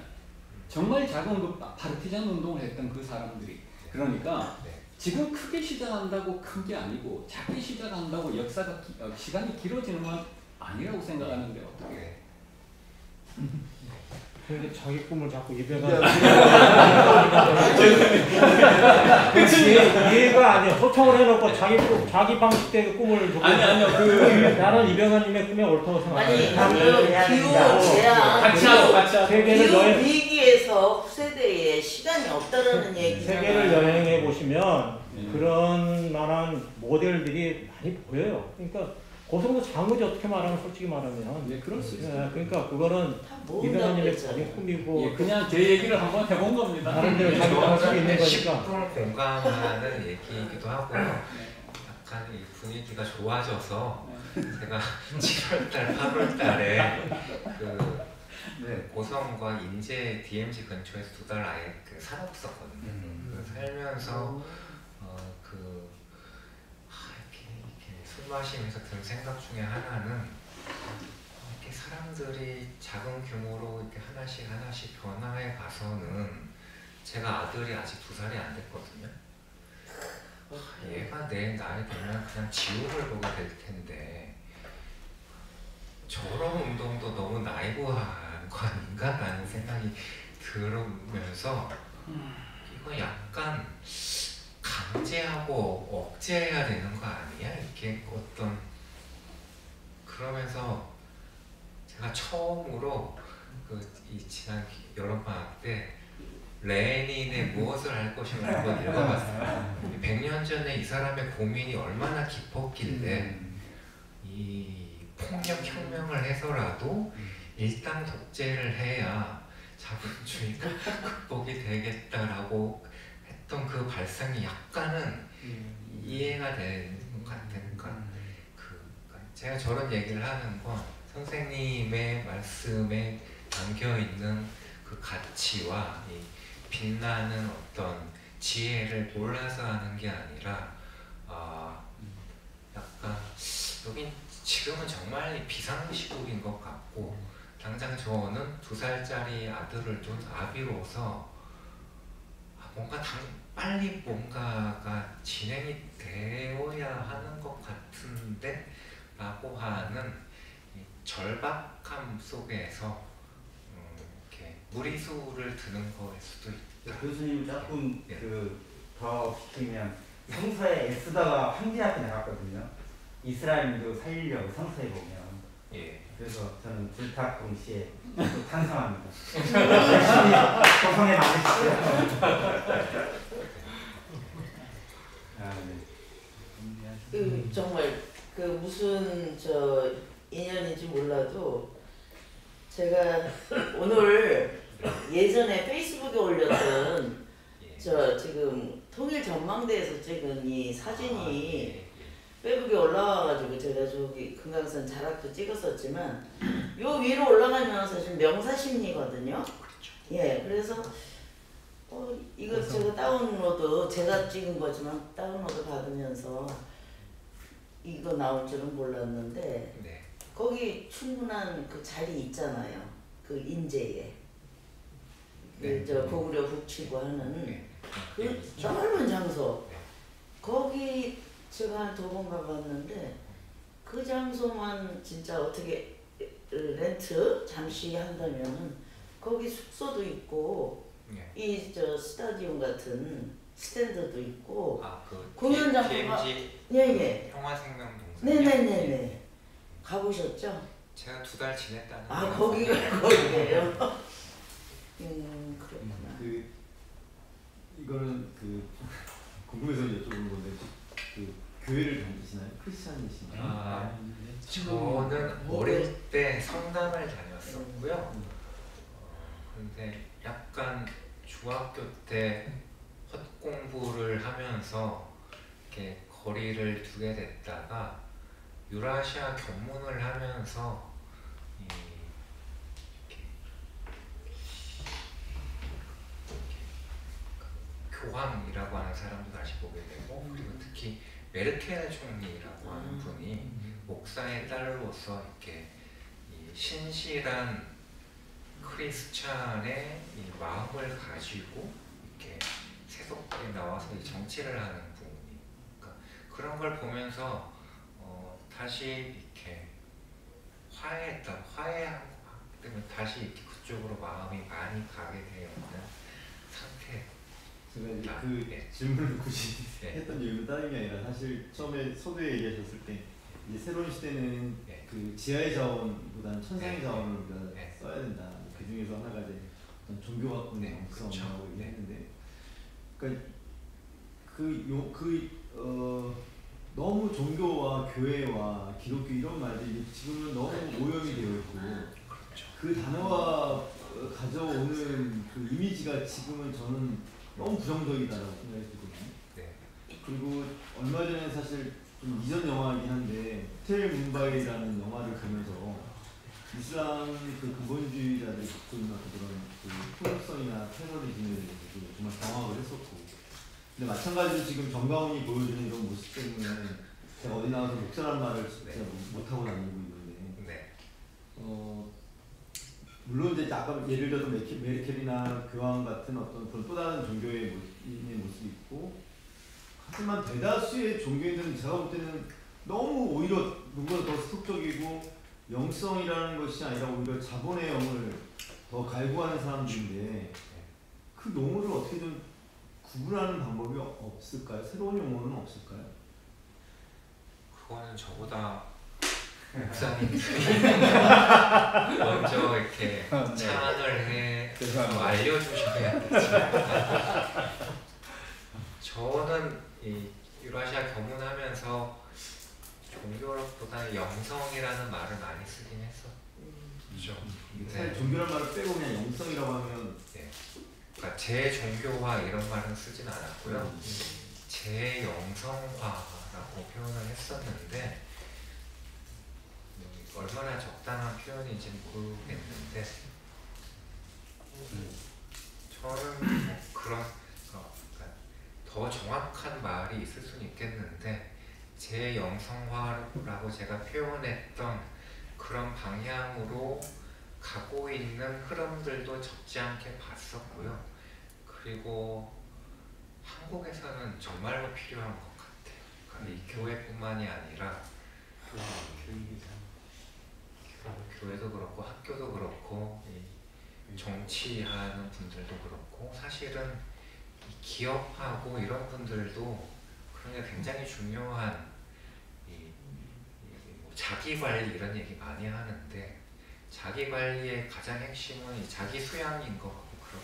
정말 작은 그 파르티잔 운동을 했던 그 사람들이 그러니까 지금 크게 시작한다고 큰 게 아니고 작게 시작한다고 역사가 시간이 길어지는 건 아니라고 생각하는데 어떻게? 근데 자기 꿈을 자꾸 이해가 아니야. 소통을 해놓고 자기 방식대로 꿈을 아니요 나는 이병헌님의 꿈에 옳다고 생각해. 아니 기후 제한 같이 하고 기후 위기에서 후세대에 시간이 없다라는 얘기잖아요. 세계를 여행해 보시면 그런 만한 모델들이 많이 보여요. 그러니까 고성도 장우지 어떻게 말하면 솔직히 말하면 그럴 수 있어요. 그러니까 그거는 이병헌님의 자기 꿈이고 그냥 제 얘기를 한번 해본 겁니다. 다른 데로 자기 방식이 있는 거니까 10분 공감하는 얘기이기도 하고요. 약간 이 분위기가 좋아져서 제가 7월달, 8월달에 고성과 인제 DMZ 근처에서 2달 아예 살았었거든요. 살면서 술 마시면서 든 생각 중에 하나는 이렇게 사람들이 작은 규모로 이렇게 하나씩 변화해 가서는 제가 아들이 아직 2살이 안 됐거든요. 얘가 내 나이 되면 그냥 지우를 보게 될 텐데 저런 운동도 너무 나이브한 거 아닌가 라는 생각이 들으면서 이거 약간 강제하고 억제해야 되는 거 아니야? 이렇게 어떤 그러면서 제가 처음으로 이 지난 여름방학 때 레닌의 무엇을 할 것인가 한번 읽어봤어요. 100년 전에 이 사람의 고민이 얼마나 깊었길래 이 폭력혁명을 해서라도 일당 독재를 해야 자본주의가 극복이 되겠다라고 했던 그 발상이 약간은 이해가 되는 것 같으니까 제가 저런 얘기를 하는 건 선생님의 말씀에 담겨있는 그 가치와 이 빛나는 어떤 지혜를 몰라서 하는 게 아니라 약간 여긴 지금은 정말 비상시국인 것 같고 당장 저는 2살짜리 아들을 둔 아비로서 뭔가 빨리 뭔가가 진행이 되어야 하는 것 같은데 라고 하는 이 절박함 속에서 이렇게 무리수를 드는 거일 수도 있다. 교수님 조금 더 시키면 성서에 애쓰다가 황제 앞에 나갔거든요. 이스라엘도 살리려고 성서에 보면 그래서 저는 불탁 동시에 또 찬성합니다. 열심히 고성에 많으시고요. 아, 네. 정말 그 무슨 인연인지 몰라도 제가 오늘 예전에 페이스북에 올렸던 지금 통일 전망대에서 찍은 이 사진이 페이스북에 올라와가지고 제가 저기 금강산 자락도 찍었었지만 요 위로 올라가면 사실 명사심리거든요. 예, 그래서 이거 제가 다운로드 제가 찍은 거지만 다운로드 받으면서 이거 나올 줄은 몰랐는데 네. 거기 충분한 그 자리 있잖아요. 그 인제에 네. 저 고구려 북치고 하는 네. 그 네. 넓은 장소 네. 거기 제가 한 2번 가봤는데 그 장소만 진짜 어떻게 렌트 잠시 한다면은 거기 숙소도 있고 네. 이 스타디움 같은 스탠드도 있고 그 공연장소가 TMG 예예 평화생명동산. 네네네네 가보셨죠? 제가 2달 지냈다는. 거기가 거기예요. 그렇구나. 이거는 궁금해서 여쭤보는 건데 그 교회를 다니시나요? 크리스찬이신가요? 저는 어릴 때 성당을 다녔었고요. 근데 약간 중학교 때 헛공부를 하면서 이렇게 거리를 두게 됐다가 유라시아 견문을 하면서 교황이라고 하는 사람도 다시 보게 되고, 그리고 특히 메르켈 총리라고 하는 분이 목사의 딸로서 이렇게 이 신실한 크리스찬의 이 마음을 가지고 이렇게 세속에 나와서 이 정치를 하는 분이, 그러니까 그런 걸 보면서 다시 이렇게 화해하고 때문에 다시 이렇게 그쪽으로 마음이 많이 가게 되어 있는 상태. 제가 그 질문을 굳이 했던 이유는 다른 게 아니라 사실 처음에 서두에 얘기하셨을 때 이제 새로운 시대는 그 지하의 자원보다는 천상의 자원을 우리가 써야 된다. 그 중에서 하나가 이제 어떤 종교학군의 영성이라고 얘기했는데, 그러니까 너무 종교와 교회와 기독교 이런 말들이 지금은 너무 오염이 되어 있고, 그 단어가 가져오는 그 이미지가 지금은 저는 너무 부정적이다라고 생각이 들거든요. 그리고 얼마 전에 사실 좀 이전 영화이긴 한데 호텔 뭄바이라는 영화를 보면서 이슬람 그 근본주의자들이 갖고 있는 그런 그 폭력성이나 테러리즘에 대해서 정말 경악을 했었고, 근데 마찬가지로 지금 정가훈이 보여주는 이런 모습 때문에 제가 어디 나와서 목사란 말을 진짜 못하고 다니고 있는데, 물론 이제 아까 예를 들어서 메르켈이나 교황 같은 어떤 그런 또 다른 종교의 모습이 있고, 하지만 대다수의 종교인들은 제가 볼 때는 너무 오히려 누구보다 더 소극적이고 영성이라는 것이 아니라 오히려 자본의 영을 더 갈구하는 사람들인데, 그 용어를 어떻게 좀 구분하는 방법이 없을까요? 새로운 용어는 없을까요? 그거는 저보다 목사님 먼저 이렇게 찬을 해 알려주셔야 되지. 저는 이 유라시아 견문하면서 종교보다 영성이라는 말을 많이 쓰긴 했었죠. 사실 종교란 말을 빼고 그냥 영성이라고 하면, 그러니까 제 종교화 이런 말은 쓰진 않았고요. 제 영성화라고 표현을 했었는데, 얼마나 적당한 표현인지는 모르겠는데, 저는 뭐 그러니까 더 정확한 말이 있을 수는 있겠는데, 제 영성화라고 제가 표현했던 그런 방향으로 가고 있는 흐름들도 적지 않게 봤었고요. 그리고 한국에서는 정말로 필요한 것 같아요. 그러니까 이 교회뿐만이 아니라 교회도 그렇고 학교도 그렇고 정치하는 분들도 그렇고, 사실은 기업하고 이런 분들도 그런 게 굉장히 중요한 자기 관리 이런 얘기 많이 하는데 자기 관리의 가장 핵심은 이 자기 수양인 것 같고 그런.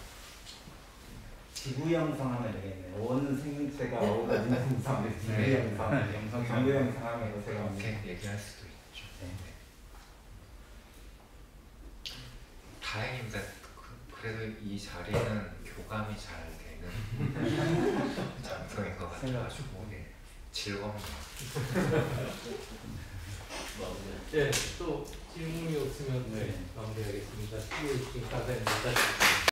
지구 형성하면 되겠네요. 온 생명체가 어우러진 형성, 지구 형성, 영성이 지구 형성하면 제가 그렇게 얘기할 수도 있죠. 네. 다행입니다. 그래도 이 자리는 교감이 잘 되는 장소인 것 같아가지고 네, 즐겁네요. 네, 또 질문이 없으면 마무리하겠습니다. 수고해 주신 감사합니다.